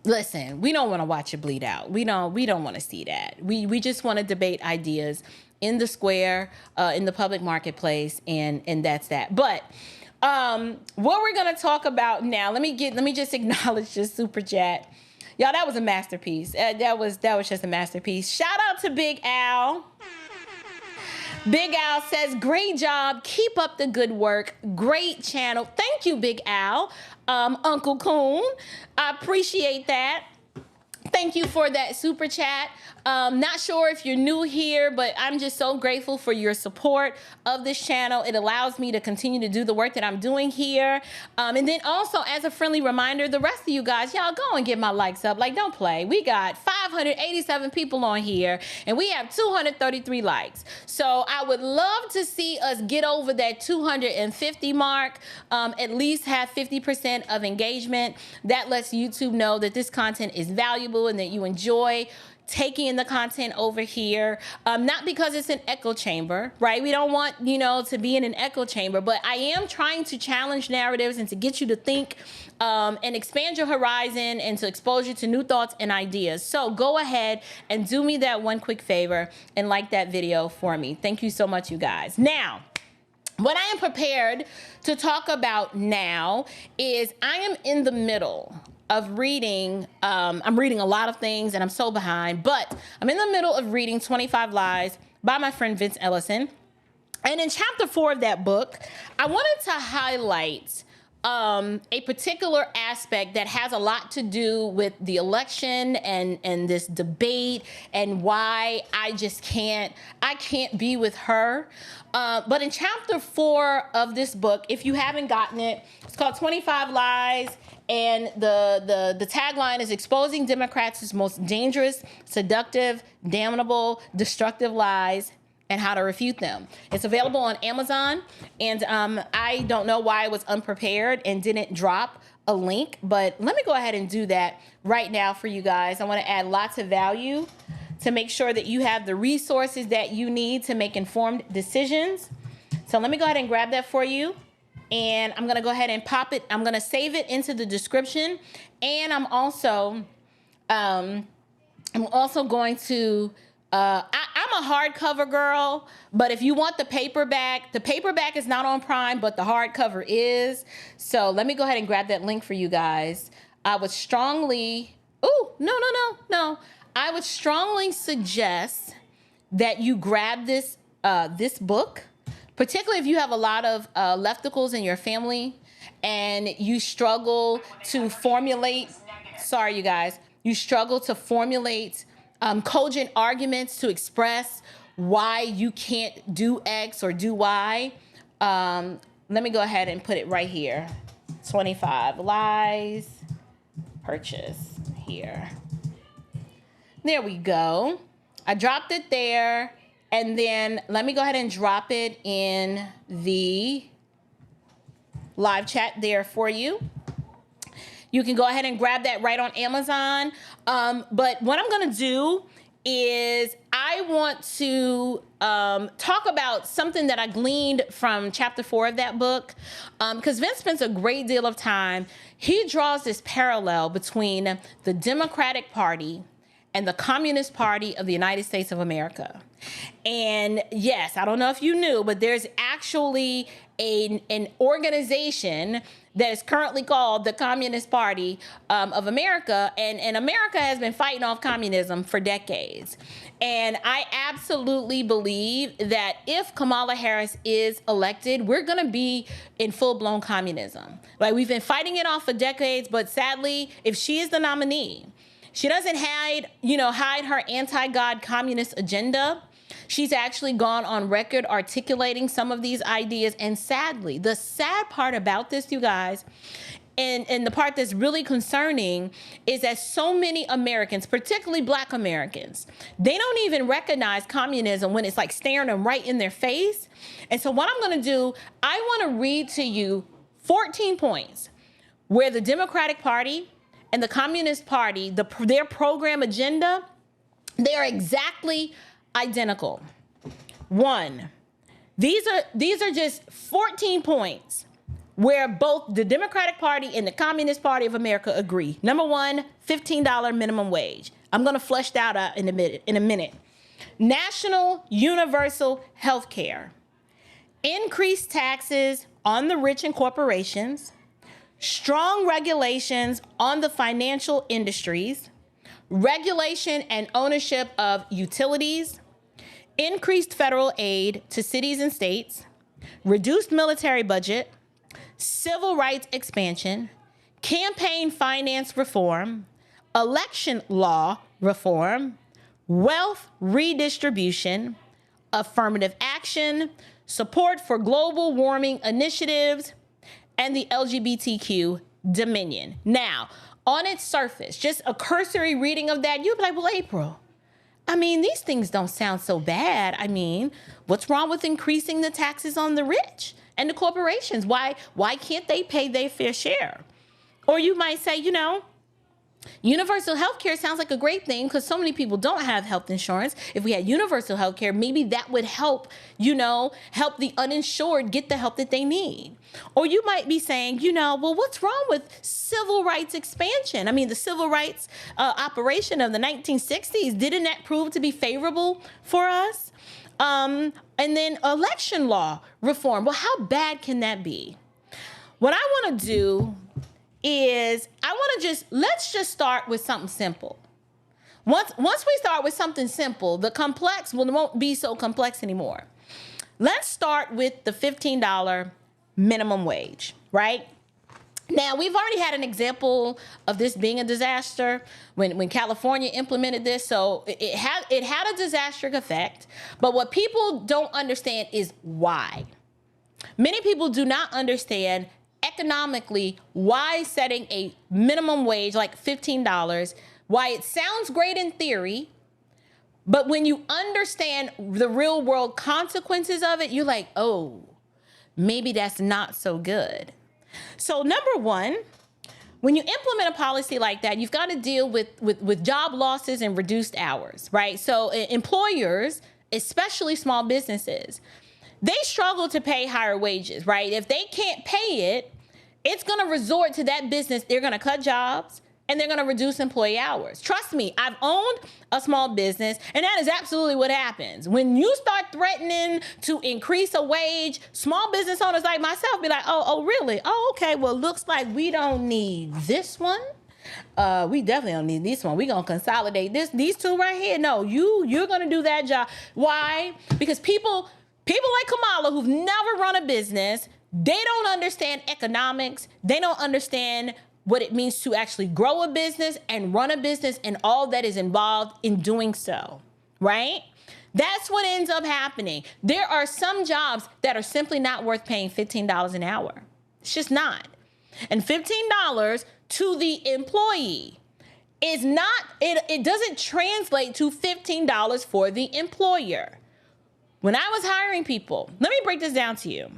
[SPEAKER 2] listen, we don't want to watch you bleed out. We don't want to see that. We just want to debate ideas in the square, in the public marketplace, and that's that. But what we're gonna talk about now, let me just acknowledge this super chat. Y'all, that was a masterpiece. That was just a masterpiece. Shout out to Big Al. Big Al says, great job. Keep up the good work. Great channel. Thank you, Big Al. Uncle Coon, I appreciate that. Thank you for that super chat. Not sure if you're new here, but I'm just so grateful for your support of this channel. It allows me to continue to do the work that I'm doing here. And then also, as a friendly reminder, the rest of you guys, y'all go and get my likes up. Like, don't play. We got 587 people on here, and we have 233 likes. So I would love to see us get over that 250 mark, at least have 50% of engagement. That lets YouTube know that this content is valuable and that you enjoy taking in the content over here, not because it's an echo chamber, right? We don't want, to be in an echo chamber, but I am trying to challenge narratives and to get you to think and expand your horizon and to expose you to new thoughts and ideas. So go ahead and do me that one quick favor and like that video for me. Thank you so much, you guys. Now, what I am prepared to talk about now is I am in the middle of reading, I'm reading a lot of things and I'm so behind, but I'm in the middle of reading 25 Lies by my friend Vince Ellison. And in chapter 4 of that book, I wanted to highlight a particular aspect that has a lot to do with the election and this debate and why I can't be with her. But in chapter 4 of this book, if you haven't gotten it, it's called 25 Lies. And the tagline is exposing Democrats' most dangerous, seductive, damnable, destructive lies and how to refute them. It's available on Amazon, and I don't know why I was unprepared and didn't drop a link, but let me go ahead and do that right now for you guys. I want to add lots of value to make sure that you have the resources that you need to make informed decisions. So let me go ahead and grab that for you, and I'm gonna go ahead and pop it. I'm gonna save it into the description, and I'm also going to, I'm a hardcover girl, but if you want the paperback is not on Prime, but the hardcover is. So let me go ahead and grab that link for you guys. I would strongly, I would strongly suggest that you grab this book, particularly if you have a lot of lefticals in your family and you struggle to formulate, cogent arguments to express why you can't do X or do Y. Let me go ahead and put it right here. 25 Lies, purchase here. There we go. I dropped it there, and then let me go ahead and drop it in the live chat there for you. You can go ahead and grab that right on Amazon. But what I'm going to do is I want to talk about something that I gleaned from chapter 4 of that book. Because Vince spends a great deal of time. He draws this parallel between the Democratic Party and the Communist Party of the United States of America. And yes, I don't know if you knew, but there's actually an organization that is currently called the Communist Party of America. And America has been fighting off communism for decades. And I absolutely believe that if Kamala Harris is elected, we're going to be in full-blown communism. Like, we've been fighting it off for decades, but sadly, if she is the nominee, she doesn't hide her anti-God communist agenda. She's actually gone on record articulating some of these ideas. And sadly, the sad part about this, you guys, and the part that's really concerning is that so many Americans, particularly Black Americans, they don't even recognize communism when it's like staring them right in their face. And so what I'm going to do, I want to read to you 14 points where the Democratic Party and the Communist Party, their program agenda, they are exactly identical. 1, these are just 14 points where both the Democratic Party and the Communist Party of America agree. Number 1, $15 minimum wage. I'm going to flesh that out in a minute. National universal health care. Increased taxes on the rich and corporations. Strong regulations on the financial industries. Regulation and ownership of utilities. Increased federal aid to cities and states. Reduced military budget. Civil rights expansion. Campaign finance reform. Election law reform. Wealth redistribution. Affirmative action. Support for global warming initiatives. And the LGBTQ dominion. Now, on its surface, just a cursory reading of that, you'd be like, well, April, I mean, these things don't sound so bad. I mean, what's wrong with increasing the taxes on the rich and the corporations? Why can't they pay their fair share? Or you might say, universal health care sounds like a great thing because so many people don't have health insurance. If we had universal health care, maybe that would help, help the uninsured get the help that they need. Or you might be saying, well, what's wrong with civil rights expansion? I mean, the civil rights operation of the 1960s, didn't that prove to be favorable for us? And then election law reform. Well, how bad can that be? What I want to do is let's just start with something simple. Once we start with something simple, the complex won't be so complex anymore. Let's start with the $15 minimum wage, right? Now, we've already had an example of this being a disaster when California implemented this. So it had a disastrous effect. But what people don't understand is why. Many people do not understand economically why setting a minimum wage like $15, why it sounds great in theory, but when you understand the real world consequences of it, you're like, oh, maybe that's not so good. So number one, when you implement a policy like that, you've got to deal with job losses and reduced hours, right? So employers, especially small businesses, they struggle to pay higher wages, right? If they can't pay it, it's going to resort to that business. They're going to cut jobs and they're going to reduce employee hours. Trust me, I've owned a small business, and that is absolutely what happens. When you start threatening to increase a wage, small business owners like myself be like, oh, really? Oh, okay, well, looks like we don't need this one. We definitely don't need this one. We're going to consolidate these two right here. No, you're going to do that job. Why? Because people like Kamala who've never run a business, they don't understand economics. They don't understand what it means to actually grow a business and run a business and all that is involved in doing so, right? That's what ends up happening. There are some jobs that are simply not worth paying $15 an hour. It's just not. And $15 to the employee is not, it doesn't translate to $15 for the employer. When I was hiring people, let me break this down to you.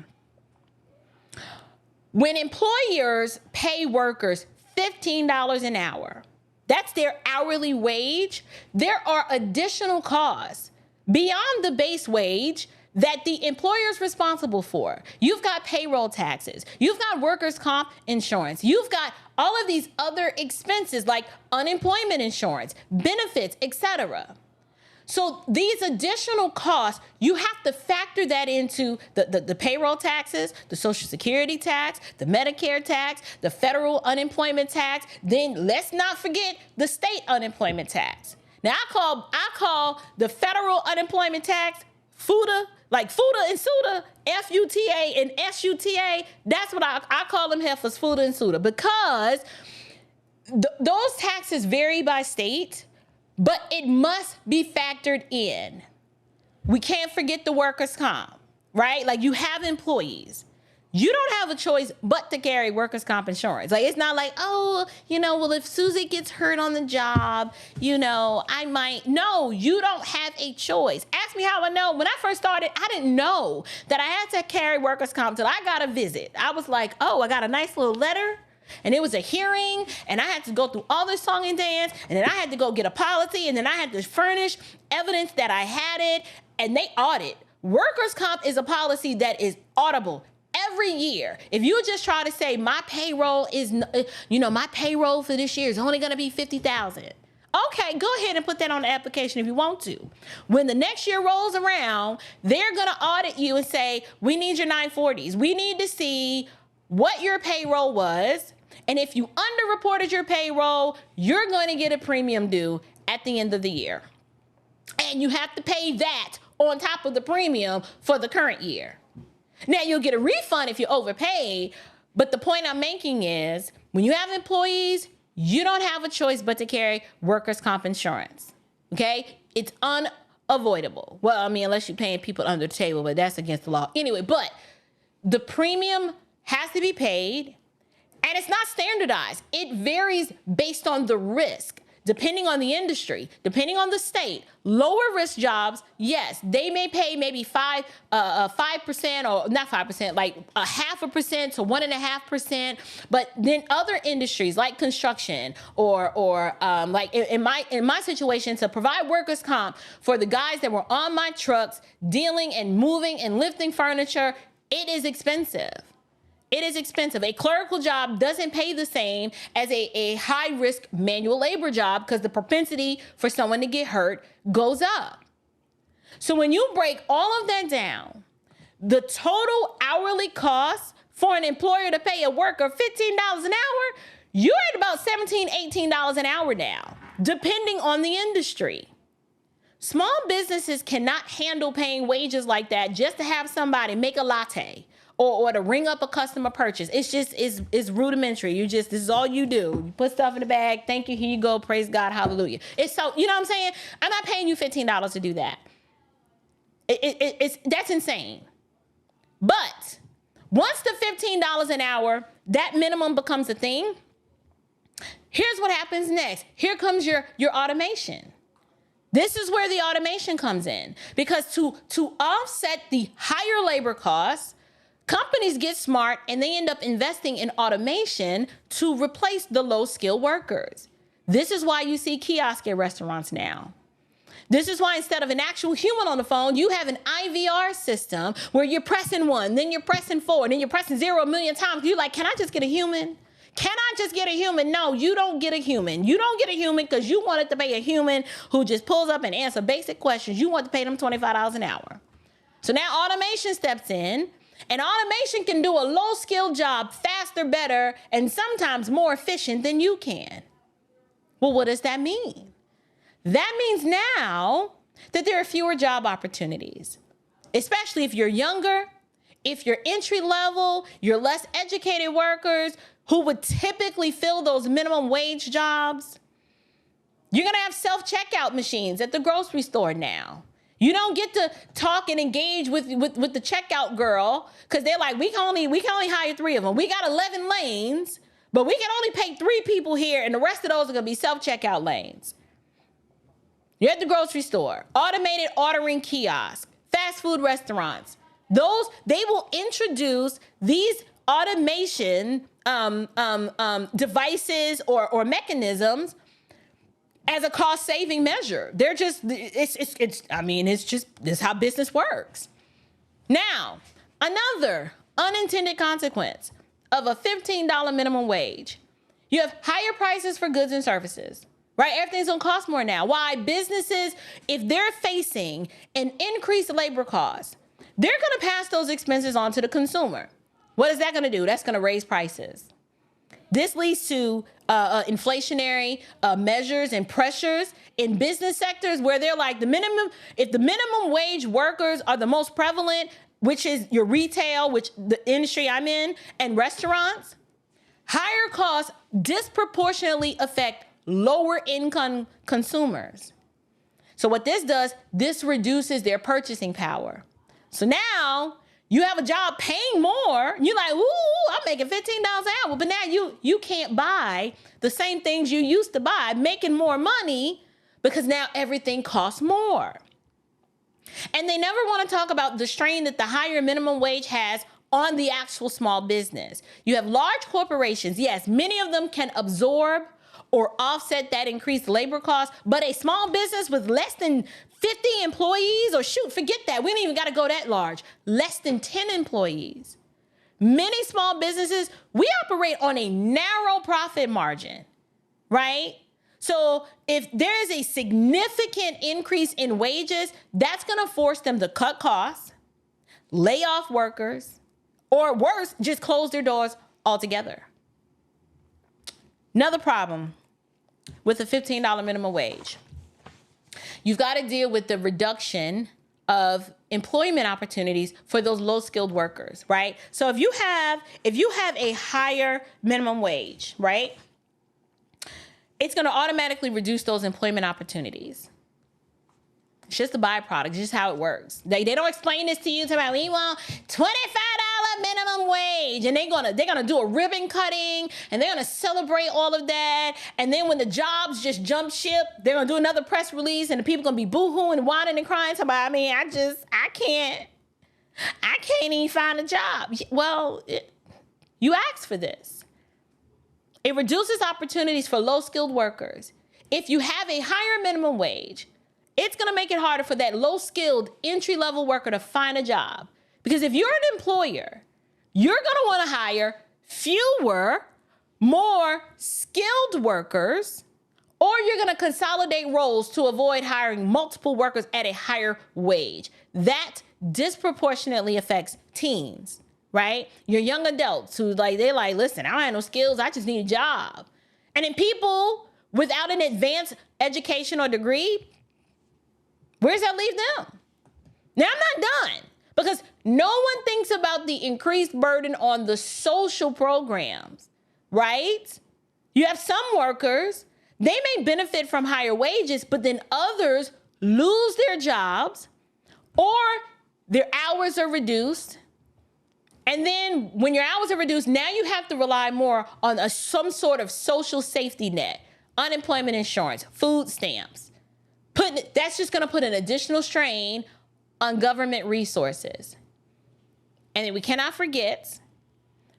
[SPEAKER 2] When employers pay workers $15 an hour, that's their hourly wage, there are additional costs beyond the base wage that the employer is responsible for. You've got payroll taxes. You've got workers' comp insurance. You've got all of these other expenses like unemployment insurance, benefits, etc. So these additional costs, you have to factor that into the payroll taxes, the Social Security tax, the Medicare tax, the federal unemployment tax. Then let's not forget the state unemployment tax. Now I call the federal unemployment tax FUTA, like FUTA and SUTA, FUTA and SUTA. That's what I call them heifers, FUTA and SUTA, because those taxes vary by state. But it must be factored in. We can't forget the workers' comp, right? Like you have employees. You don't have a choice but to carry workers' comp insurance. Like it's not like, oh, well, if Susie gets hurt on the job, I might. No, you don't have a choice. Ask me how I know. When I first started, I didn't know that I had to carry workers' comp till I got a visit. I was like, oh, I got a nice little letter. And it was a hearing, and I had to go through all this song and dance, and then I had to go get a policy, and then I had to furnish evidence that I had it, and they audit. Workers' comp is a policy that is auditable every year. If you just try to say my payroll is, my payroll for this year is only going to be $50,000. Okay, go ahead and put that on the application if you want to. When the next year rolls around, they're going to audit you and say, we need your 940s. We need to see what your payroll was. And if you underreported your payroll, you're going to get a premium due at the end of the year. And you have to pay that on top of the premium for the current year. Now, you'll get a refund if you overpaid, but the point I'm making is when you have employees, you don't have a choice but to carry workers' comp insurance, okay? It's unavoidable. Well, unless you're paying people under the table, but that's against the law. Anyway, but the premium has to be paid. And it's not standardized. It varies based on the risk, depending on the industry, depending on the state. Lower risk jobs, yes, they may pay maybe 5% or not 5%, like 0.5% to 1.5%. But then other industries like construction or like in my situation, to provide workers' comp for the guys that were on my trucks dealing and moving and lifting furniture, it is expensive. It is expensive. A clerical job doesn't pay the same as a high-risk manual labor job because the propensity for someone to get hurt goes up. So when you break all of that down, the total hourly cost for an employer to pay a worker $15 an hour, you're at about $17, $18 an hour now, depending on the industry. Small businesses cannot handle paying wages like that just to have somebody make a latte or to ring up a customer purchase. It's rudimentary. This is all you do. You put stuff in the bag. Thank you. Here you go. Praise God. Hallelujah. It's so, you know what I'm saying? I'm not paying you $15 to do that. That's insane. But once the $15 an hour, that minimum becomes a thing. Here's what happens next. Here comes your automation. This is where the automation comes in, because to offset the higher labor costs, companies get smart and they end up investing in automation to replace the low-skilled workers. This is why you see kiosks at restaurants now. This is why instead of an actual human on the phone, you have an IVR system where you're pressing 1, then you're pressing 4, and then you're pressing 0 a million times. You're like, can I just get a human? Can I just get a human? No, you don't get a human. You don't get a human because you wanted to pay a human who just pulls up and answers basic questions. You want to pay them $25 an hour. So now automation steps in, and automation can do a low-skilled job faster, better, and sometimes more efficient than you can. Well, what does that mean? That means now that there are fewer job opportunities, especially if you're younger, if you're entry level, you're less educated workers who would typically fill those minimum wage jobs. You're going to have self-checkout machines at the grocery store now. You don't get to talk and engage with the checkout girl because they're like, we can only hire 3 of them. We got 11 lanes, but we can only pay 3 people here, and the rest of those are going to be self-checkout lanes. You're at the grocery store, automated ordering kiosks, fast food restaurants. They will introduce these automation devices or mechanisms as a cost-saving measure. They're just, this is how business works. Now, another unintended consequence of a $15 minimum wage. You have higher prices for goods and services, right? Everything's gonna cost more now. Why? Businesses, if they're facing an increased labor cost, they're gonna pass those expenses on to the consumer. What is that gonna do? That's gonna raise prices. This leads to inflationary measures and pressures in business sectors where they're like if the minimum wage workers are the most prevalent, which is your retail, which the industry I'm in, and restaurants, higher costs disproportionately affect lower income consumers. So what this does, this reduces their purchasing power. So now you have a job paying more. You're like, ooh, I'm making $15 an hour. But now you can't buy the same things you used to buy, making more money because now everything costs more. And they never want to talk about the strain that the higher minimum wage has on the actual small business. You have large corporations. Yes, many of them can absorb or offset that increased labor cost, but a small business with less than 50 employees, or shoot, forget that. We don't even got to go that large. Less than 10 employees. Many small businesses, we operate on a narrow profit margin, right? So if there is a significant increase in wages, that's going to force them to cut costs, lay off workers, or worse, just close their doors altogether. Another problem with a $15 minimum wage. You've got to deal with the reduction of employment opportunities for those low-skilled workers, right? So if you have a higher minimum wage, right, it's going to automatically reduce those employment opportunities. It's just a byproduct. It's just how it works. They don't explain this to you until we want $25 minimum wage, and they're gonna do a ribbon cutting, and they're gonna celebrate all of that. And then when the jobs just jump ship, they're gonna do another press release, and the people gonna be boo-hooing, whining, and crying. I can't even find a job. Well, you asked for this. It reduces opportunities for low-skilled workers. If you have a higher minimum wage, it's going to make it harder for that low-skilled entry-level worker to find a job. Because if you're an employer, you're going to want to hire fewer, more skilled workers, or you're going to consolidate roles to avoid hiring multiple workers at a higher wage. That disproportionately affects teens, right? Your young adults who they're like, listen, I don't have no skills. I just need a job. And then people without an advanced education or degree, where does that leave them? Now, I'm not done, because no one thinks about the increased burden on the social programs, right? You have some workers, they may benefit from higher wages, but then others lose their jobs or their hours are reduced. And then when your hours are reduced, now you have to rely more on some sort of social safety net, unemployment insurance, food stamps. That's just going to put an additional strain on government resources. And then we cannot forget,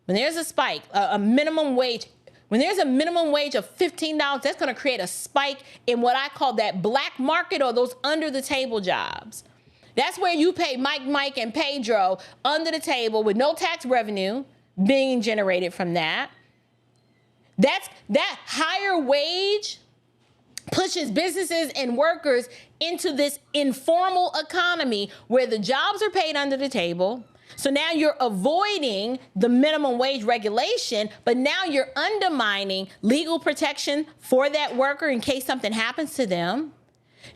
[SPEAKER 2] when there's a spike, a minimum wage, when there's a minimum wage of $15, that's going to create a spike in what I call that black market, or those under the table jobs. That's where you pay Mike, and Pedro under the table with no tax revenue being generated from that. That higher wage pushes businesses and workers into this informal economy where the jobs are paid under the table. So now you're avoiding the minimum wage regulation, but now you're undermining legal protection for that worker in case something happens to them.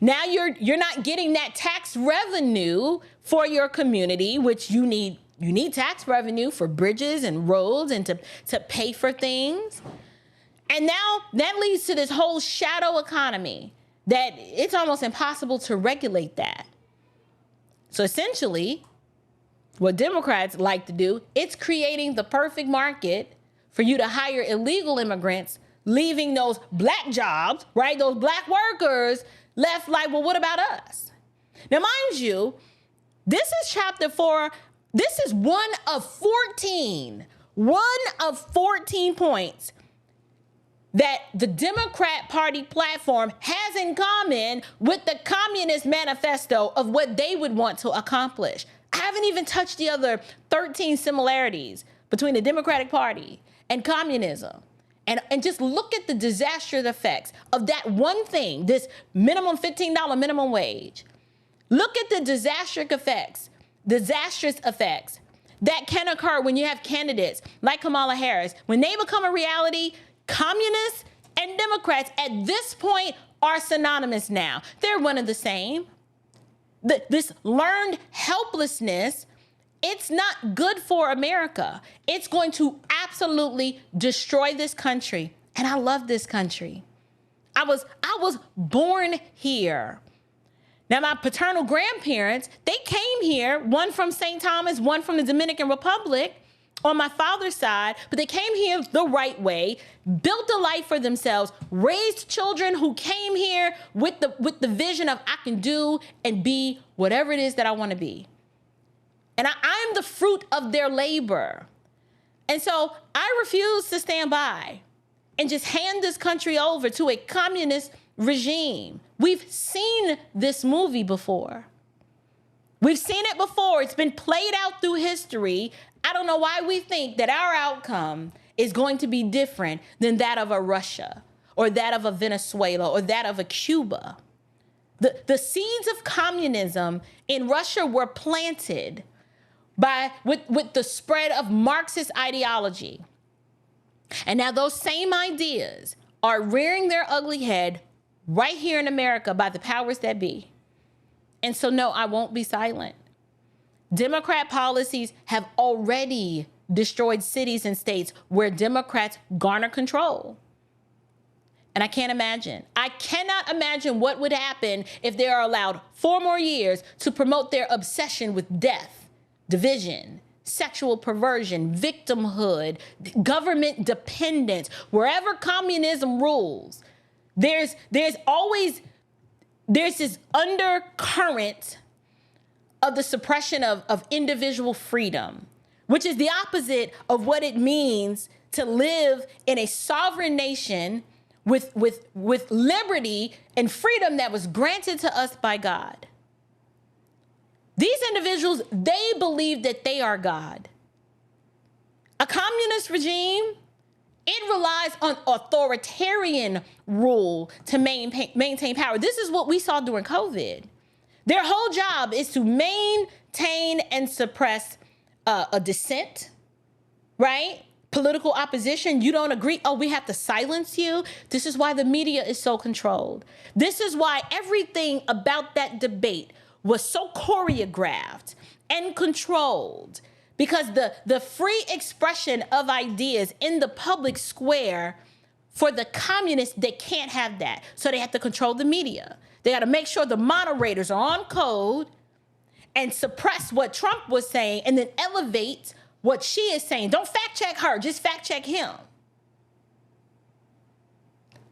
[SPEAKER 2] Now you're not getting that tax revenue for your community, which you need. You need tax revenue for bridges and roads and to pay for things. And now that leads to this whole shadow economy that it's almost impossible to regulate that. So essentially, what Democrats like to do, it's creating the perfect market for you to hire illegal immigrants, leaving those black jobs, right? Those black workers left like, well, what about us? Now, mind you, this is chapter 4. This is one of 14 points that the Democrat Party platform has in common with the Communist Manifesto of what they would want to accomplish. I haven't even touched the other 13 similarities between the Democratic Party and communism. And just look at the disastrous effects of that one thing, this minimum $15 minimum wage. Look at the disastrous effects that can occur when you have candidates like Kamala Harris. When they become a reality, communists and Democrats at this point are synonymous now. They're one and the same. This learned helplessness, it's not good for America. It's going to absolutely destroy this country. And I love this country. I was born here. Now, my paternal grandparents, they came here, one from St. Thomas, one from the Dominican Republic on my father's side, but they came here the right way, built a life for themselves, raised children who came here with the vision of I can do and be whatever it is that I want to be. And I am the fruit of their labor. And so I refuse to stand by and just hand this country over to a communist regime. We've seen this movie before. We've seen it before. It's been played out through history. I don't know why we think that our outcome is going to be different than that of a Russia or that of a Venezuela or that of a Cuba. The seeds of communism in Russia were planted with the spread of Marxist ideology. And now those same ideas are rearing their ugly head right here in America by the powers that be. And so, no, I won't be silent. Democrat policies have already destroyed cities and states where Democrats garner control. And I cannot imagine what would happen if they are allowed 4 more years to promote their obsession with death, division, sexual perversion, victimhood, government dependence. Wherever communism rules, there's this undercurrent of the suppression of individual freedom, which is the opposite of what it means to live in a sovereign nation with liberty and freedom that was granted to us by God. These individuals, they believe that they are God. A communist regime, it relies on authoritarian rule to maintain power. This is what we saw during COVID. Their whole job is to maintain and suppress a dissent, right? Political opposition, you don't agree, oh, we have to silence you. This is why the media is so controlled. This is why everything about that debate was so choreographed and controlled, because the free expression of ideas in the public square, for the communists, they can't have that. So they have to control the media. They got to make sure the moderators are on code and suppress what Trump was saying and then elevate what she is saying. Don't fact check her, just fact check him.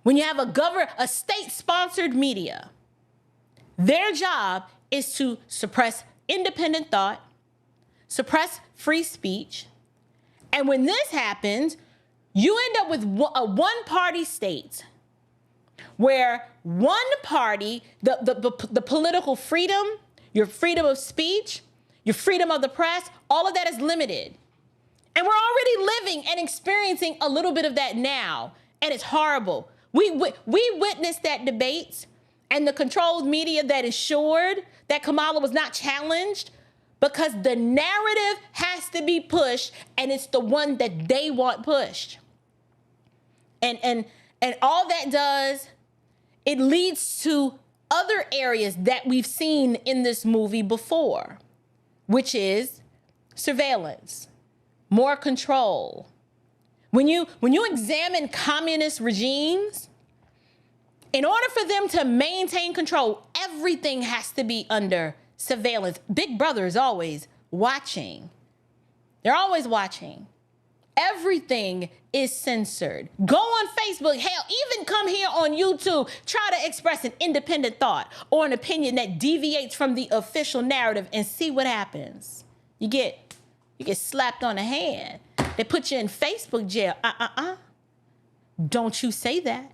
[SPEAKER 2] When you have a state-sponsored media, their job is to suppress independent thought, suppress free speech. And when this happens, you end up with a one-party state where one party, the political freedom, your freedom of speech, your freedom of the press, all of that is limited. And we're already living and experiencing a little bit of that now, and it's horrible. We witnessed that debate and the controlled media that ensured that Kamala was not challenged, because the narrative has to be pushed, and it's the one that they want pushed. And all that does, it leads to other areas that we've seen in this movie before, which is surveillance, more control. When you examine communist regimes, in order for them to maintain control, everything has to be under surveillance. Big Brother is always watching. They're always watching. Everything is censored. Go on Facebook, hell, even come here on YouTube, try to express an independent thought or an opinion that deviates from the official narrative and see what happens. You get slapped on the hand. They put you in Facebook jail. Don't you say that.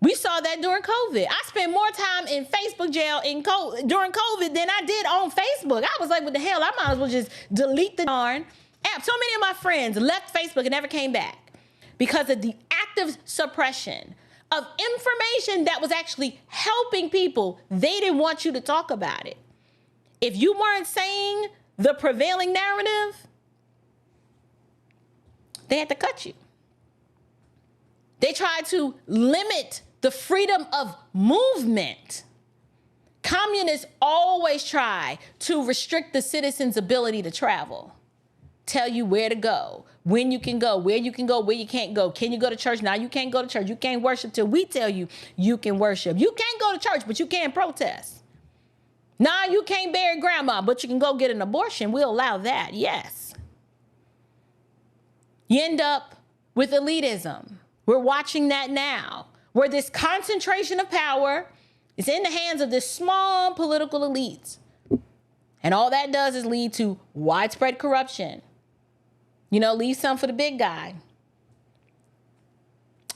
[SPEAKER 2] We saw that during COVID. I spent more time in Facebook jail during COVID than I did on Facebook. I was like, what the hell? I might as well just delete the darn app. So many of my friends left Facebook and never came back because of the active suppression of information that was actually helping people. They didn't want you to talk about it. If you weren't saying the prevailing narrative, they had to cut you. They tried to limit the freedom of movement. Communists always try to restrict the citizens' ability to travel. Tell you where to go, when you can go, where you can go, where you can't go. Can you go to church? Now you can't go to church. You can't worship till we tell you you can worship. You can't go to church, but you can protest. Now you can't bury grandma, but you can go get an abortion. We'll allow that, yes. You end up with elitism. We're watching that now, where this concentration of power is in the hands of this small political elites. And all that does is lead to widespread corruption. Leave some for the big guy.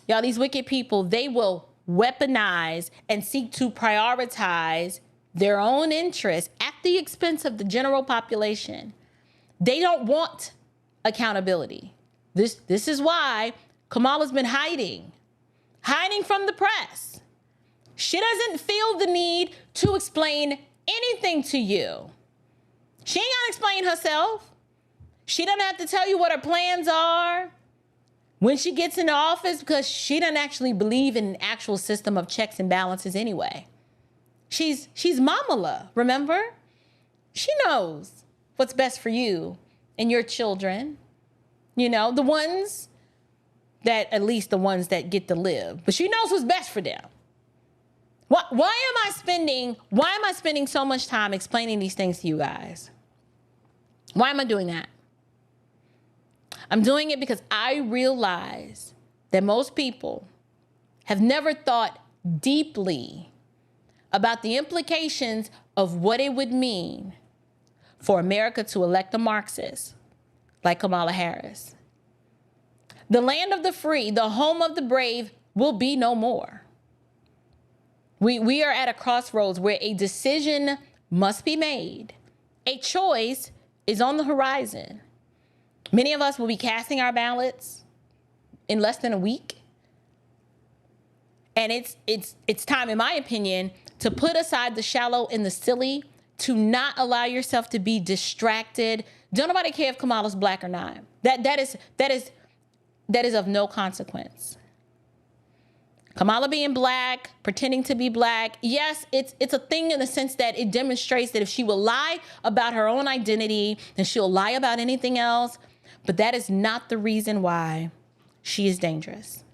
[SPEAKER 2] Y'all, these wicked people, they will weaponize and seek to prioritize their own interests at the expense of the general population. They don't want accountability. This is why Kamala's been hiding from the press. She doesn't feel the need to explain anything to you. She ain't gotta explain herself. She doesn't have to tell you what her plans are when she gets into office, because she doesn't actually believe in an actual system of checks and balances anyway. She's Mamala, remember? She knows what's best for you and your children. The ones that, at least the ones that get to live. But she knows what's best for them. Why am I spending so much time explaining these things to you guys? Why am I doing that? I'm doing it because I realize that most people have never thought deeply about the implications of what it would mean for America to elect a Marxist like Kamala Harris. The land of the free, the home of the brave, will be no more. We are at a crossroads where a decision must be made. A choice is on the horizon. Many of us will be casting our ballots in less than a week. And it's time, in my opinion, to put aside the shallow and the silly, to not allow yourself to be distracted, Don't nobody care if Kamala's black or not. That is of no consequence. Kamala being black, pretending to be black, yes, it's a thing in the sense that it demonstrates that if she will lie about her own identity, then she'll lie about anything else. But that is not the reason why she is dangerous.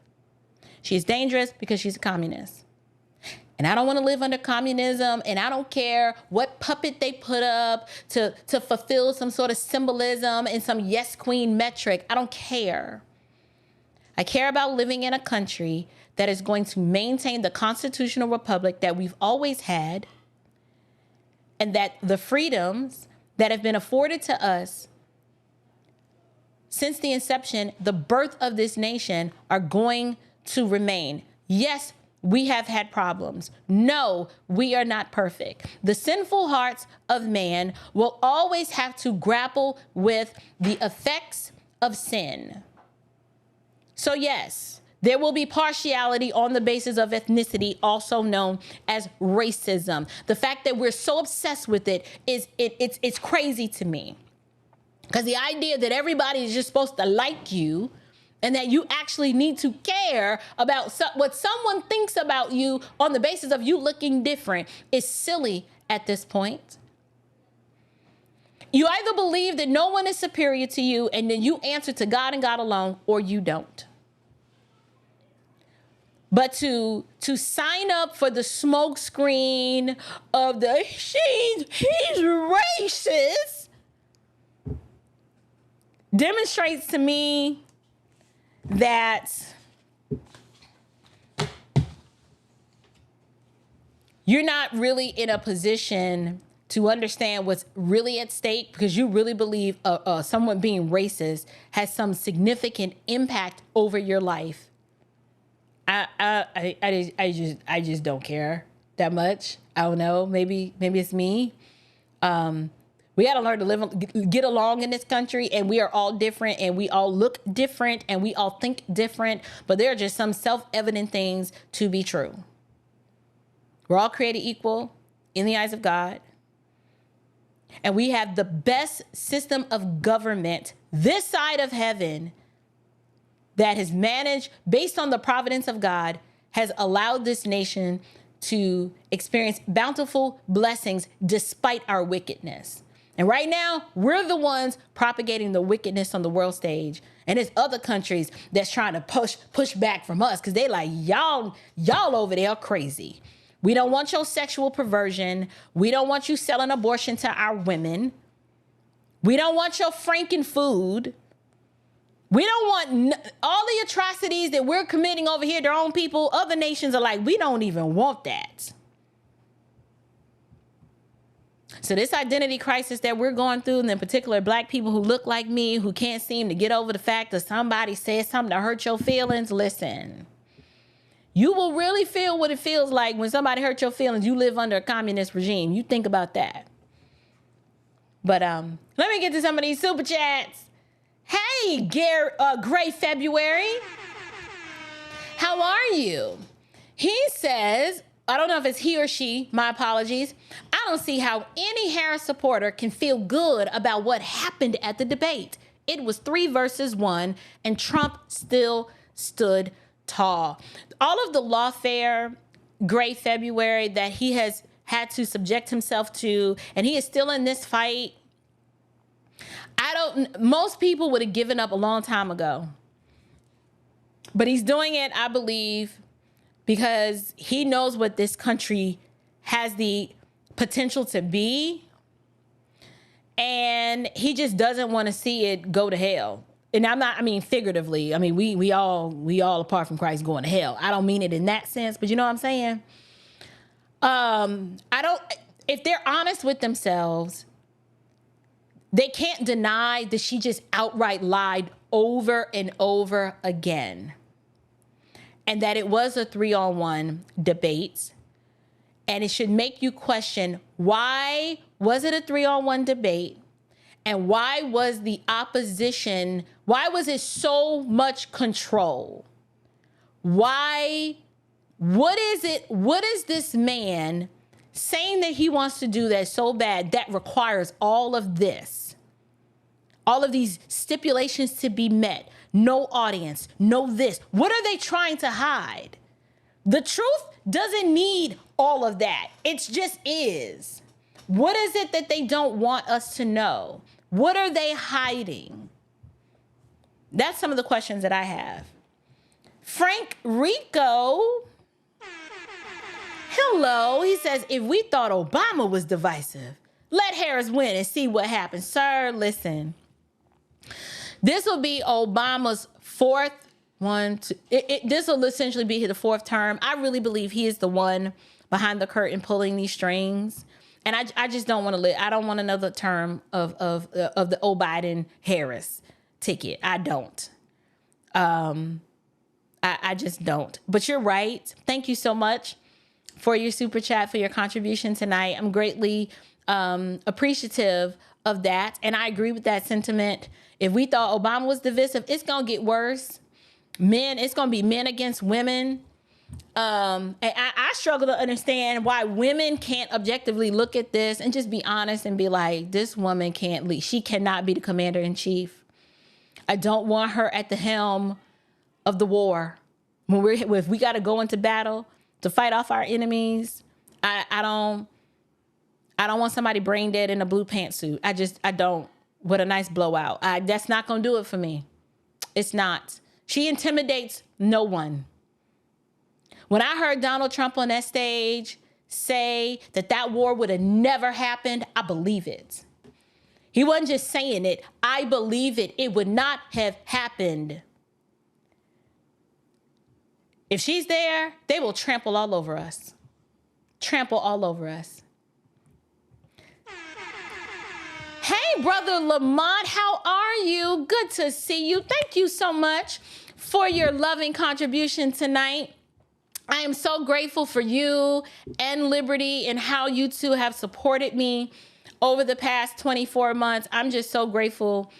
[SPEAKER 2] She is dangerous because she's a communist. And I don't want to live under communism, and I don't care what puppet they put up to fulfill some sort of symbolism and some yes queen metric. I don't care. I care about living in a country that is going to maintain the constitutional republic that we've always had, and that the freedoms that have been afforded to us since the inception, the birth of this nation, are going to remain. Yes, we have had problems. No, we are not perfect. The sinful hearts of man will always have to grapple with the effects of sin. So yes, there will be partiality on the basis of ethnicity, also known as racism. The fact that we're so obsessed with it it's crazy to me. Because the idea that everybody is just supposed to like you and that you actually need to care about what someone thinks about you on the basis of you looking different is silly at this point. You either believe that no one is superior to you and then you answer to God and God alone, or you don't. But to sign up for the smoke screen of the he's racist demonstrates to me that you're not really in a position to understand what's really at stake, because you really believe someone being racist has some significant impact over your life. I just don't care that much. I don't know. Maybe it's me. We got to learn to get along in this country, and we are all different, and we all look different, and we all think different. But there are just some self-evident things to be true. We're all created equal in the eyes of God. And we have the best system of government this side of heaven that has managed, based on the providence of God, has allowed this nation to experience bountiful blessings despite our wickedness. And right now, we're the ones propagating the wickedness on the world stage. And there's other countries that's trying to push back from us because they like, y'all over there are crazy. We don't want your sexual perversion. We don't want you selling abortion to our women. We don't want your franken food. We don't want all the atrocities that we're committing over here to our own people. Other nations are like, we don't even want that. So this identity crisis that we're going through, and in particular black people who look like me, who can't seem to get over the fact that somebody said something to hurt your feelings, listen. You will really feel what it feels like when somebody hurt your feelings. You live under a communist regime. You think about that. But let me get to some of these super chats. Hey, Gray February. How are you? He says, I don't know if it's he or she, my apologies. I don't see how any Harris supporter can feel good about what happened at the debate. It was 3 versus 1, and Trump still stood tall. All of the lawfare, Gray February, that he has had to subject himself to, and he is still in this fight. Most people would have given up a long time ago. But he's doing it, I believe, because he knows what this country has the potential to be. And he just doesn't want to see it go to hell. And I mean figuratively. I mean, we all apart from Christ going to hell. I don't mean it in that sense, but you know what I'm saying? If they're honest with themselves, they can't deny that she just outright lied over and over again. And that it was a 3-on-1 debate. And it should make you question, why was it a 3-on-1 debate? And why was the opposition, why was it so much control? What is this man saying that he wants to do that so bad that requires all of this? all of these stipulations to be met, no audience, no this. What are they trying to hide? The truth doesn't need all of that. It just is. What is it that they don't want us to know? What are they hiding? That's some of the questions that I have. Frank Rico, hello. He says, if we thought Obama was divisive, let Harris win and see what happens. Sir, listen. This will be Obama's fourth this will essentially be the fourth term. I really believe he is the one behind the curtain pulling these strings. And I just don't want to live. I don't want another term of the Biden Harris ticket. I don't. I just don't. But you're right. Thank you so much for your super chat, for your contribution tonight. I'm greatly appreciative of that. And I agree with that sentiment. If we thought Obama was divisive, it's going to get worse. It's going to be men against women. And I struggle to understand why women can't objectively look at this and just be honest and be like, this woman can't lead. She cannot be the commander in chief. I don't want her at the helm of the war. If we got to go into battle to fight off our enemies, I don't want somebody brain dead in a blue pantsuit. I don't. With a nice blowout. That's not going to do it for me. It's not. She intimidates no one. When I heard Donald Trump on that stage say that war would have never happened, I believe it. He wasn't just saying it. I believe it. It would not have happened. If she's there, they will trample all over us. Trample all over us. Hey, Brother Lamont, how are you? Good to see you. Thank you so much for your loving contribution tonight. I am so grateful for you and Liberty and how you two have supported me over the past 24 months. I'm just so grateful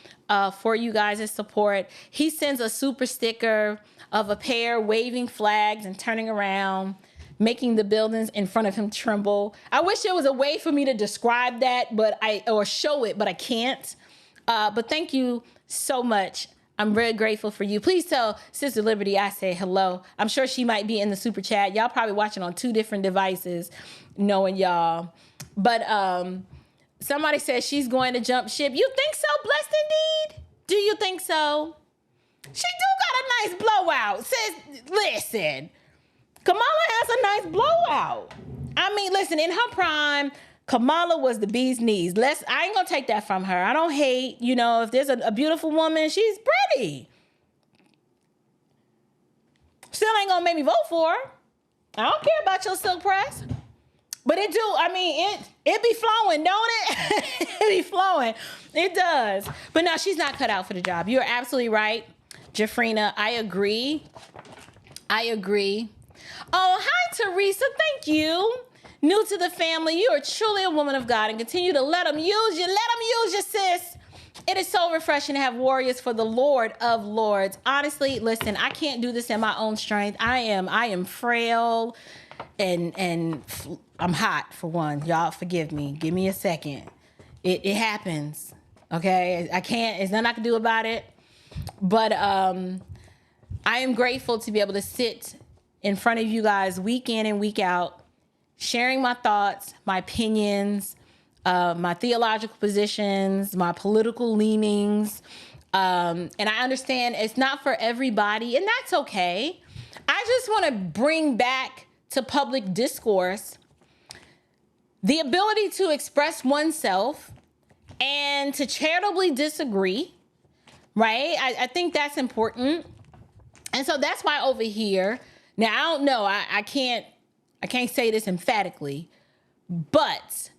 [SPEAKER 2] for you guys' support. He sends a super sticker of a pair waving flags and turning around, making the buildings in front of him tremble. I wish there was a way for me to describe that, or show it, but I can't. But thank you so much. I'm very grateful for you. Please tell Sister Liberty I say hello. I'm sure she might be in the super chat. Y'all probably watching on 2 different devices, knowing y'all. But somebody says she's going to jump ship. You think so, Blessed Indeed? Do you think so? She do got a nice blowout. Says, listen, Kamala has a nice blowout. I mean, listen, in her prime, Kamala was the bee's knees. I ain't gonna take that from her. I don't hate, if there's a beautiful woman, she's pretty. Still ain't gonna make me vote for her. I don't care about your silk press. But it be flowing, don't it? It be flowing. It does. But no, she's not cut out for the job. You're absolutely right, Jafrina. I agree. Oh, hi, Teresa. Thank you. New to the family, you are truly a woman of God, and continue to let them use you. Let them use you, sis. It is so refreshing to have warriors for the Lord of Lords. Honestly, listen, I can't do this in my own strength. I am frail, and I'm hot for one. Y'all forgive me. Give me a second. It happens. Okay, I can't. There's nothing I can do about it. But I am grateful to be able to sit in front of you guys week in and week out, sharing my thoughts, my opinions, my theological positions, my political leanings. And I understand it's not for everybody, and that's okay. I just want to bring back to public discourse the ability to express oneself and to charitably disagree, right? I think that's important. And so that's why over here, now I don't know, I can't say this emphatically, but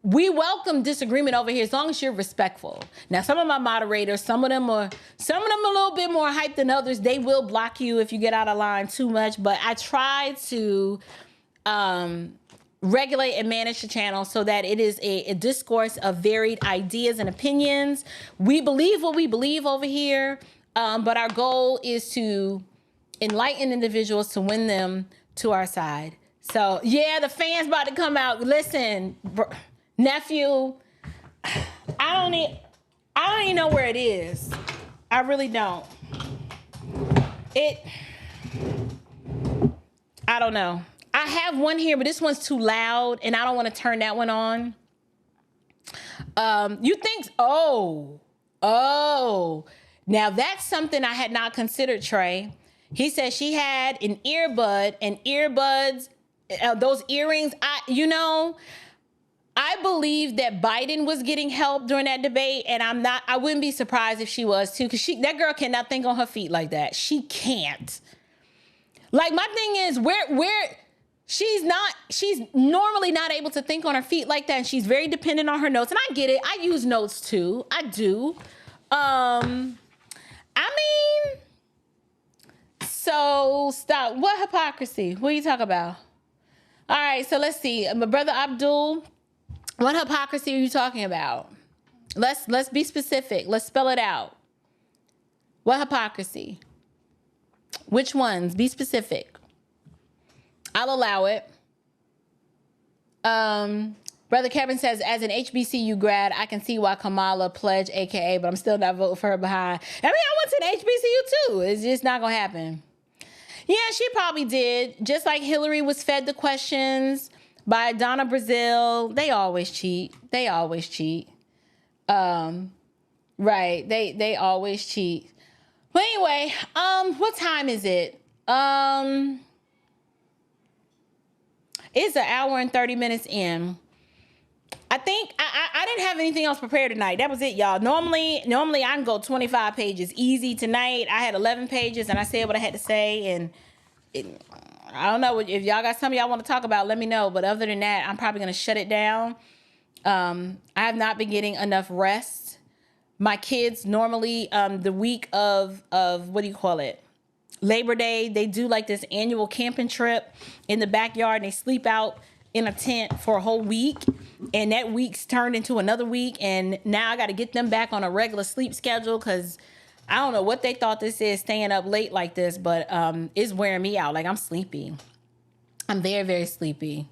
[SPEAKER 2] we welcome disagreement over here as long as you're respectful. Now, some of my moderators, some of them a little bit more hyped than others. They will block you if you get out of line too much, but I try to regulate and manage the channel so that it is a discourse of varied ideas and opinions. We believe what we believe over here, but our goal is to enlighten individuals, to win them to our side. So yeah, the fans about to come out. Listen, nephew, I I don't even know where it is. I really don't. I don't know. I have one here, but this one's too loud, and I don't want to turn that one on. You think, oh. Now that's something I had not considered, Trey. He said she had an earbud and earbuds, those earrings. I believe that Biden was getting help during that debate, and I wouldn't be surprised if she was too, because that girl cannot think on her feet like that. She can't. Like, my thing is, where she's normally not able to think on her feet like that, and she's very dependent on her notes. And I get it. I use notes too. I do. So stop. What hypocrisy? What are you talking about? All right, so let's see. My brother Abdul, what hypocrisy are you talking about? Let's be specific. Let's spell it out. What hypocrisy? Which ones? Be specific. I'll allow it. Brother Kevin says, as an HBCU grad, I can see why Kamala pledged AKA, but I'm still not voting for her behind. I mean, I went to an HBCU too. It's just not going to happen. Yeah, she probably did. Just like Hillary was fed the questions by Donna Brazile. They always cheat. Right. They always cheat. But anyway, what time is it? It's an hour and 30 minutes in. I think I didn't have anything else prepared tonight. That was it, y'all. Normally I can go 25 pages easy. Tonight I had 11 pages and I said what I had to say. And I don't know if y'all got something y'all want to talk about, let me know. But other than that, I'm probably going to shut it down. I have not been getting enough rest. My kids normally, the week of what do you call it? Labor Day, they do like this annual camping trip in the backyard, and they sleep out in a tent for a whole week, and that week's turned into another week, and now I got to get them back on a regular sleep schedule, because I don't know what they thought this is, staying up late like this, but it's wearing me out. Like, I'm sleepy. I'm very, very sleepy.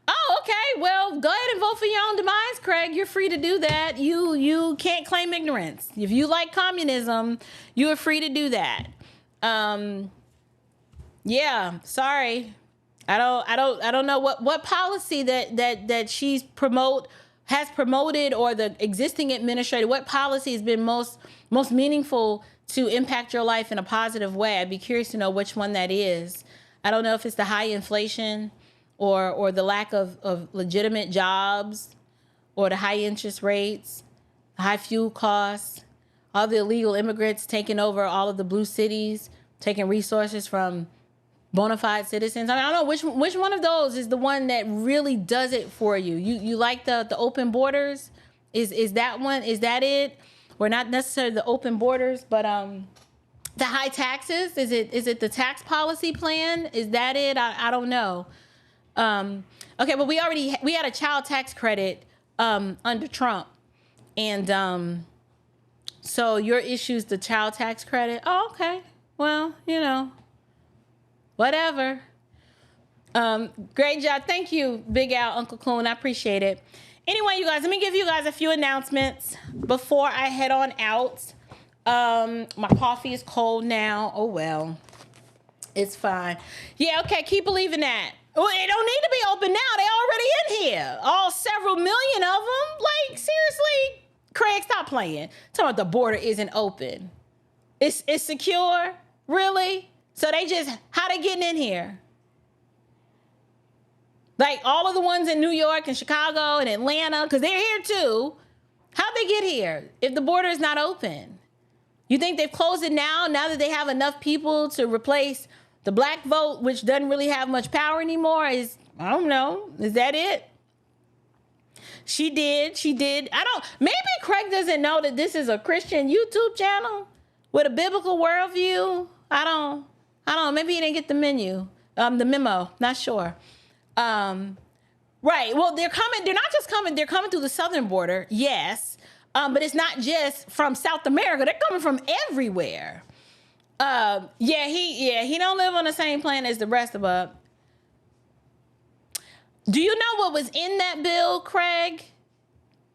[SPEAKER 2] Oh, okay. Well, go ahead and vote for your own demise, Craig. You're free to do that. You can't claim ignorance. If you like communism, you are free to do that. Yeah, sorry. I don't know what policy that has promoted, or the existing administrator, what policy has been most meaningful to impact your life in a positive way. I'd be curious to know which one that is. I don't know if it's the high inflation or the lack of legitimate jobs, or the high interest rates, the high fuel costs, all the illegal immigrants taking over all of the blue cities, taking resources from bona fide citizens. I mean, I don't know which one of those is the one that really does it for you. You like the open borders? Is that one? Is that it? Or not necessarily the open borders, but the high taxes? Is it the tax policy plan? Is that it? I don't know. Okay, but we had a child tax credit under Trump, and so your issue's the child tax credit. Oh, okay. Well, whatever. Great job. Thank you, Big Al, Uncle Coon. I appreciate it. Anyway, you guys, let me give you guys a few announcements before I head on out. My coffee is cold now. Oh, well. It's fine. Yeah, okay, keep believing that. Well, they don't need to be open now. They already in here. All several million of them. Like, seriously? Craig, stop playing. Talking about the border isn't open. It's secure? Really? So how they getting in here? Like all of the ones in New York and Chicago and Atlanta, because they're here too. How'd they get here if the border is not open? You think they've closed it now that they have enough people to replace the black vote, which doesn't really have much power anymore? I don't know. Is that it? She did. Maybe Craig doesn't know that this is a Christian YouTube channel with a biblical worldview. I don't know. Maybe he didn't get the the memo. Not sure. Right. Well, they're coming. They're not just coming. They're coming through the southern border. Yes. But it's not just from South America. They're coming from everywhere. He don't live on the same planet as the rest of us. Do you know what was in that bill, Craig?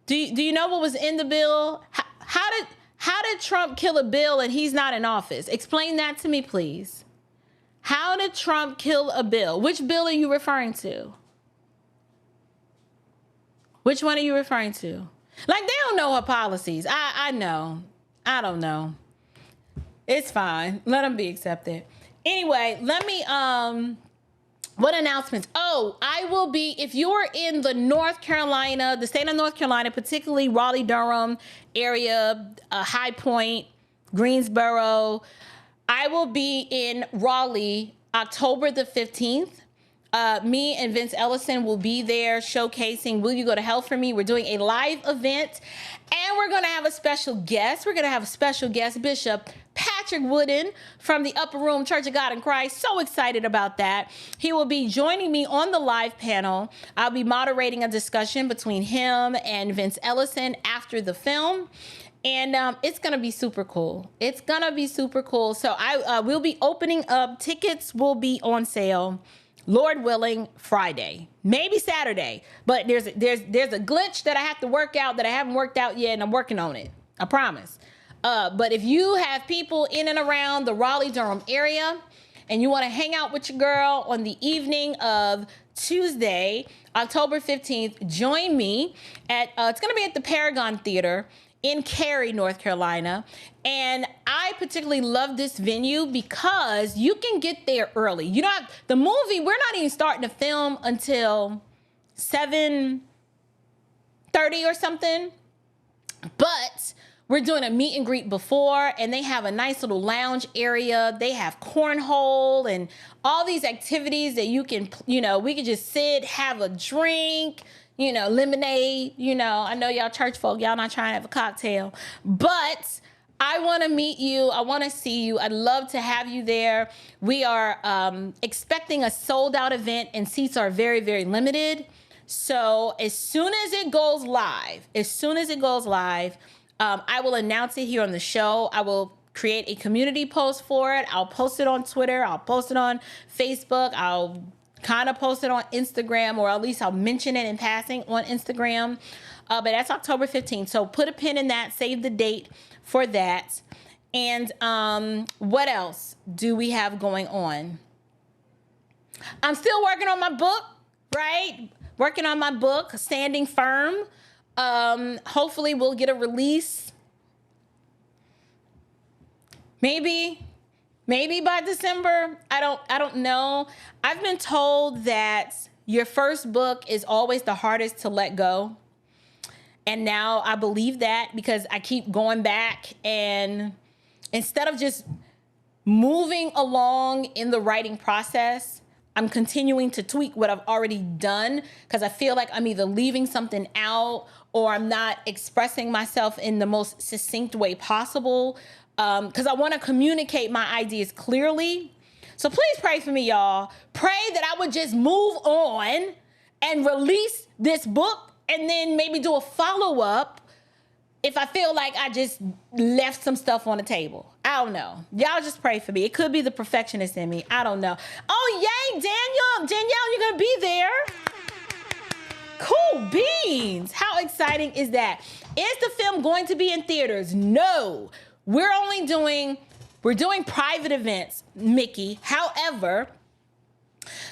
[SPEAKER 2] Do you know what was in the bill? how did Trump kill a bill and he's not in office? Explain that to me, please. How did Trump kill a bill? Which bill are you referring to? Which one are you referring to? Like, they don't know her policies. I know. I don't know. It's fine. Let them be accepted. Anyway, let me, what announcements? Oh, I will be, if you're in the North Carolina, the state of North Carolina, particularly Raleigh-Durham area, High Point, Greensboro, I will be in Raleigh October the 15th. Me and Vince Ellison will be there showcasing Will You Go to Hell For Me? We're doing a live event, and we're going to have a special guest. We're going to have a special guest, Bishop Patrick Wooden from the Upper Room Church of God in Christ. So excited about that. He will be joining me on the live panel. I'll be moderating a discussion between him and Vince Ellison after the film. And it's going to be super cool. It's going to be super cool. So I will be opening up. Tickets will be on sale, Lord willing, Friday, maybe Saturday. But there's a glitch that I have to work out that I haven't worked out yet, and I'm working on it. I promise. But if you have people in and around the Raleigh-Durham area and you want to hang out with your girl on the evening of Tuesday, October 15th, join me at, it's going to be at the Paragon Theater in Cary, North Carolina. And I particularly love this venue because you can get there early. You don't have, the movie, we're not even starting to film until 7:30 or something. But we're doing a meet and greet before, and they have a nice little lounge area. They have cornhole and all these activities that you can, we can just sit, have a drink, lemonade, I know y'all church folk, y'all not trying to have a cocktail, but I want to meet you. I want to see you. I'd love to have you there. We are expecting a sold out event, and seats are very, very limited. So as soon as it goes live, I will announce it here on the show. I will create a community post for it. I'll post it on Twitter. I'll post it on Facebook. I'll kind of post it on Instagram, or at least I'll mention it in passing on Instagram. But that's October 15th. So put a pin in that. Save the date for that. And what else do we have going on? I'm still working on my book, right? Working on my book, Standing Firm. Hopefully we'll get a release. Maybe by December. I don't know. I've been told that your first book is always the hardest to let go. And now I believe that because I keep going back, and instead of just moving along in the writing process, I'm continuing to tweak what I've already done because I feel like I'm either leaving something out or I'm not expressing myself in the most succinct way possible, because I want to communicate my ideas clearly. So please pray for me, y'all. Pray that I would just move on and release this book, and then maybe do a follow-up if I feel like I just left some stuff on the table. I don't know. Y'all just pray for me. It could be the perfectionist in me. I don't know. Oh, yay, Danielle, you're going to be there. Cool beans. How exciting is that? Is the film going to be in theaters? No. We're doing private events, Mickey. However,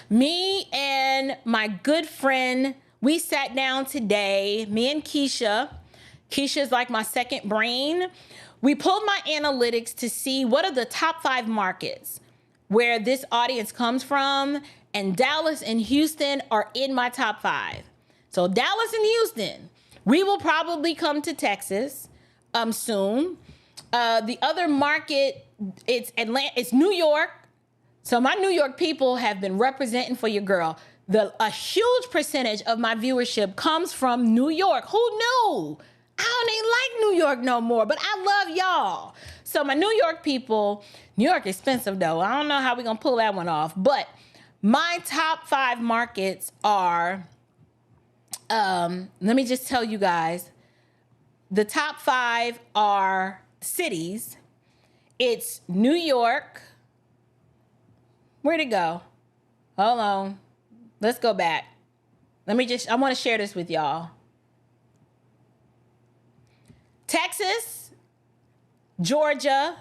[SPEAKER 2] me and my good friend, we sat down today, me and Keisha's like my second brain. We pulled my analytics to see what are the top 5 markets where this audience comes from, and Dallas and Houston are in my top 5. So Dallas and Houston. We will probably come to Texas soon. The other market, it's Atlanta, it's New York. So my New York people have been representing for your girl. A huge percentage of my viewership comes from New York. Who knew? I don't even like New York no more, but I love y'all. So my New York people, New York expensive though. I don't know how we're going to pull that one off. But my top 5 markets are, let me just tell you guys. The top 5 are cities. It's New York. Where'd it go? Hold on. Let's go back. I want to share this with y'all. Texas, Georgia,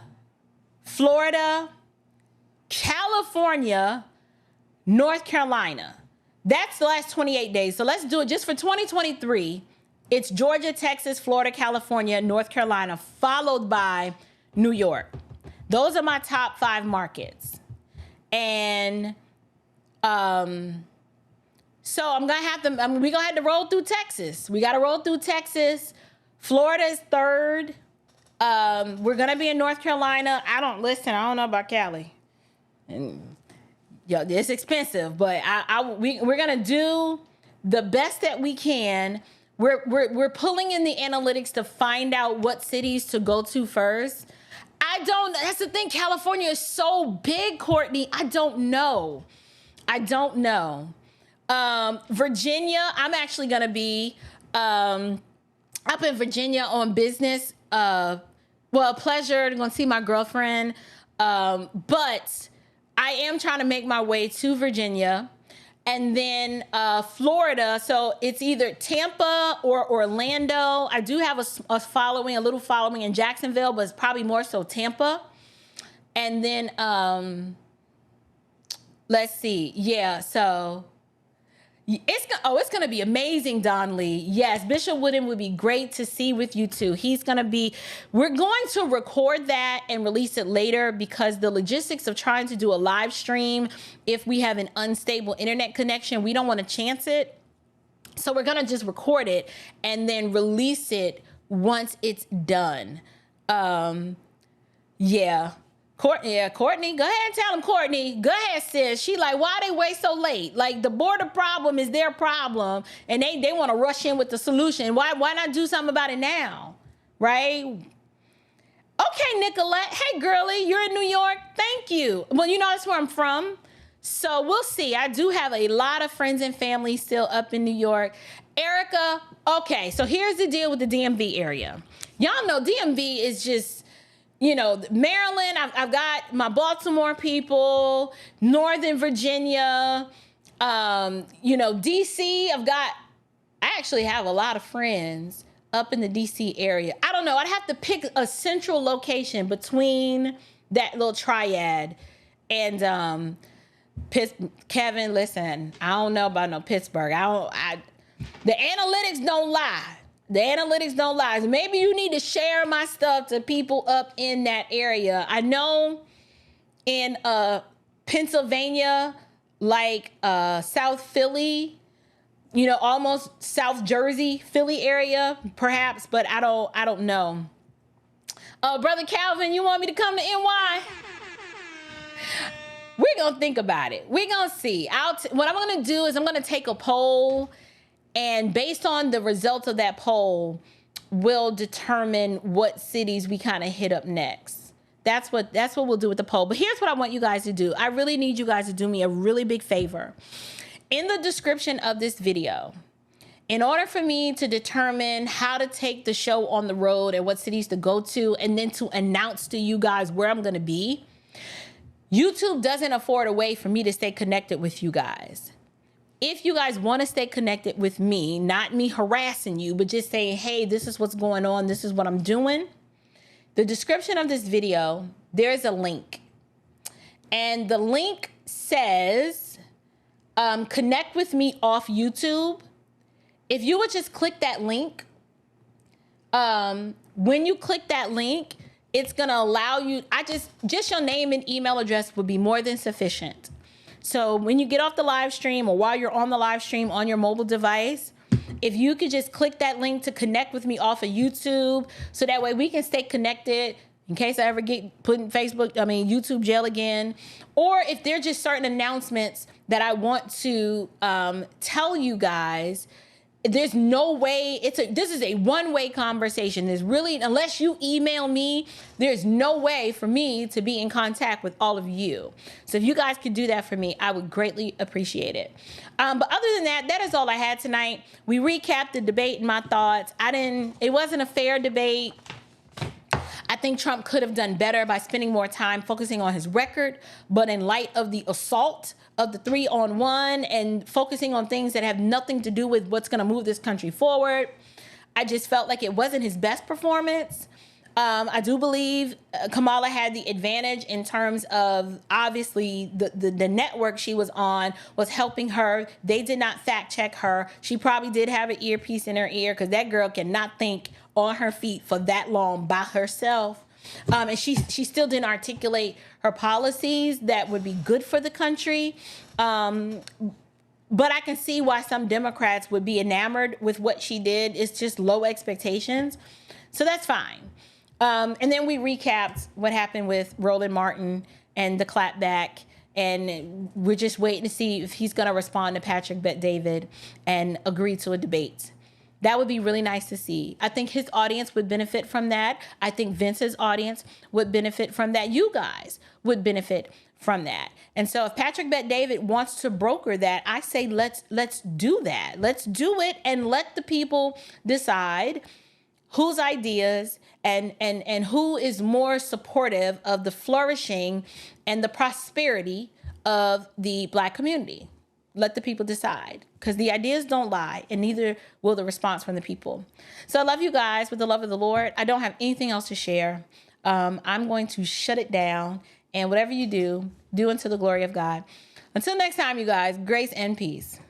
[SPEAKER 2] Florida, California, North Carolina. That's the last 28 days. So let's do it just for 2023. It's Georgia, Texas, Florida, California, North Carolina, followed by New York. Those are my top 5 markets. And so we're gonna have to roll through Texas. We gotta roll through Texas. Florida is 3rd. We're gonna be in North Carolina. I don't know about Cali. And it's expensive, but we're gonna do the best that we can. We're pulling in the analytics to find out what cities to go to first. That's the thing. California is so big, Courtney. I don't know. Virginia, I'm actually going to be up in Virginia on business. Pleasure. I'm going to see my girlfriend. But I am trying to make my way to Virginia. And then Florida, so it's either Tampa or Orlando. I do have a little following in Jacksonville, but it's probably more so Tampa. And then, let's see. Yeah, so it's going to be amazing, Don Lee. Yes, Bishop Wooden would be great to see with you too. We're going to record that and release it later because the logistics of trying to do a live stream, if we have an unstable internet connection, we don't want to chance it. So we're going to just record it and then release it once it's done. Yeah. Courtney, go ahead and tell them, Courtney. Go ahead, sis. She like, why they wait so late? Like, the border problem is their problem, and they want to rush in with the solution. Why not do something about it now, right? Okay, Nicolette. Hey, girlie, you're in New York. Thank you. Well, that's where I'm from. So we'll see. I do have a lot of friends and family still up in New York. Erica, okay, so here's the deal with the DMV area. Y'all know DMV is just... Maryland, I've got my Baltimore people, Northern Virginia, DC, I actually have a lot of friends up in the DC area. I don't know. I'd have to pick a central location between that little triad. And Kevin, listen, I don't know about no Pittsburgh. The analytics don't lie. Maybe you need to share my stuff to people up in that area. I know in Pennsylvania, like South Philly, almost South Jersey, Philly area, perhaps, but I don't know. Brother Calvin, you want me to come to NY? We're gonna think about it. We're gonna see. What I'm gonna do is I'm gonna take a poll. And based on the results of that poll, we'll determine what cities we kind of hit up next. That's what we'll do with the poll. But here's what I want you guys to do. I really need you guys to do me a really big favor. In the description of this video, in order for me to determine how to take the show on the road and what cities to go to, and then to announce to you guys where I'm going to be, YouTube doesn't afford a way for me to stay connected with you guys. If you guys want to stay connected with me, not me harassing you, but just saying, hey, this is what's going on, this is what I'm doing, the description of this video, there's a link. And the link says, connect with me off YouTube. If you would just click that link, when you click that link, it's going to allow you, just your name and email address would be more than sufficient. So when you get off the live stream or while you're on the live stream on your mobile device, if you could just click that link to connect with me off of YouTube, so that way we can stay connected in case I ever get put in YouTube jail again. Or if there are just certain announcements that I want to tell you guys, there's no way, this is a one-way conversation. There's really, unless you email me, there's no way for me to be in contact with all of you. So if you guys could do that for me, I would greatly appreciate it. But other than that, that is all I had tonight. We recapped the debate and my thoughts. It wasn't a fair debate. I think Trump could have done better by spending more time focusing on his record, but in light of the assault of the 3-on-1 and focusing on things that have nothing to do with what's going to move this country forward, I just felt like it wasn't his best performance. I do believe Kamala had the advantage in terms of, obviously, the network she was on was helping her. They did not fact check her. She probably did have an earpiece in her ear, because that girl cannot think on her feet for that long by herself. And she still didn't articulate her policies that would be good for the country. But I can see why some Democrats would be enamored with what she did. It's just low expectations. So that's fine. And then we recapped what happened with Roland Martin and the clapback. And we're just waiting to see if he's going to respond to Patrick Bet-David and agree to a debate. That would be really nice to see. I think his audience would benefit from that. I think Vince's audience would benefit from that. You guys would benefit from that. And so if Patrick Bet-David wants to broker that, I say let's do that. Let's do it and let the people decide whose ideas and who is more supportive of the flourishing and the prosperity of the Black community. Let the people decide, because the ideas don't lie, and neither will the response from the people. So I love you guys with the love of the Lord. I don't have anything else to share. I'm going to shut it down, and whatever you do, do unto the glory of God. Until next time, you guys, grace and peace.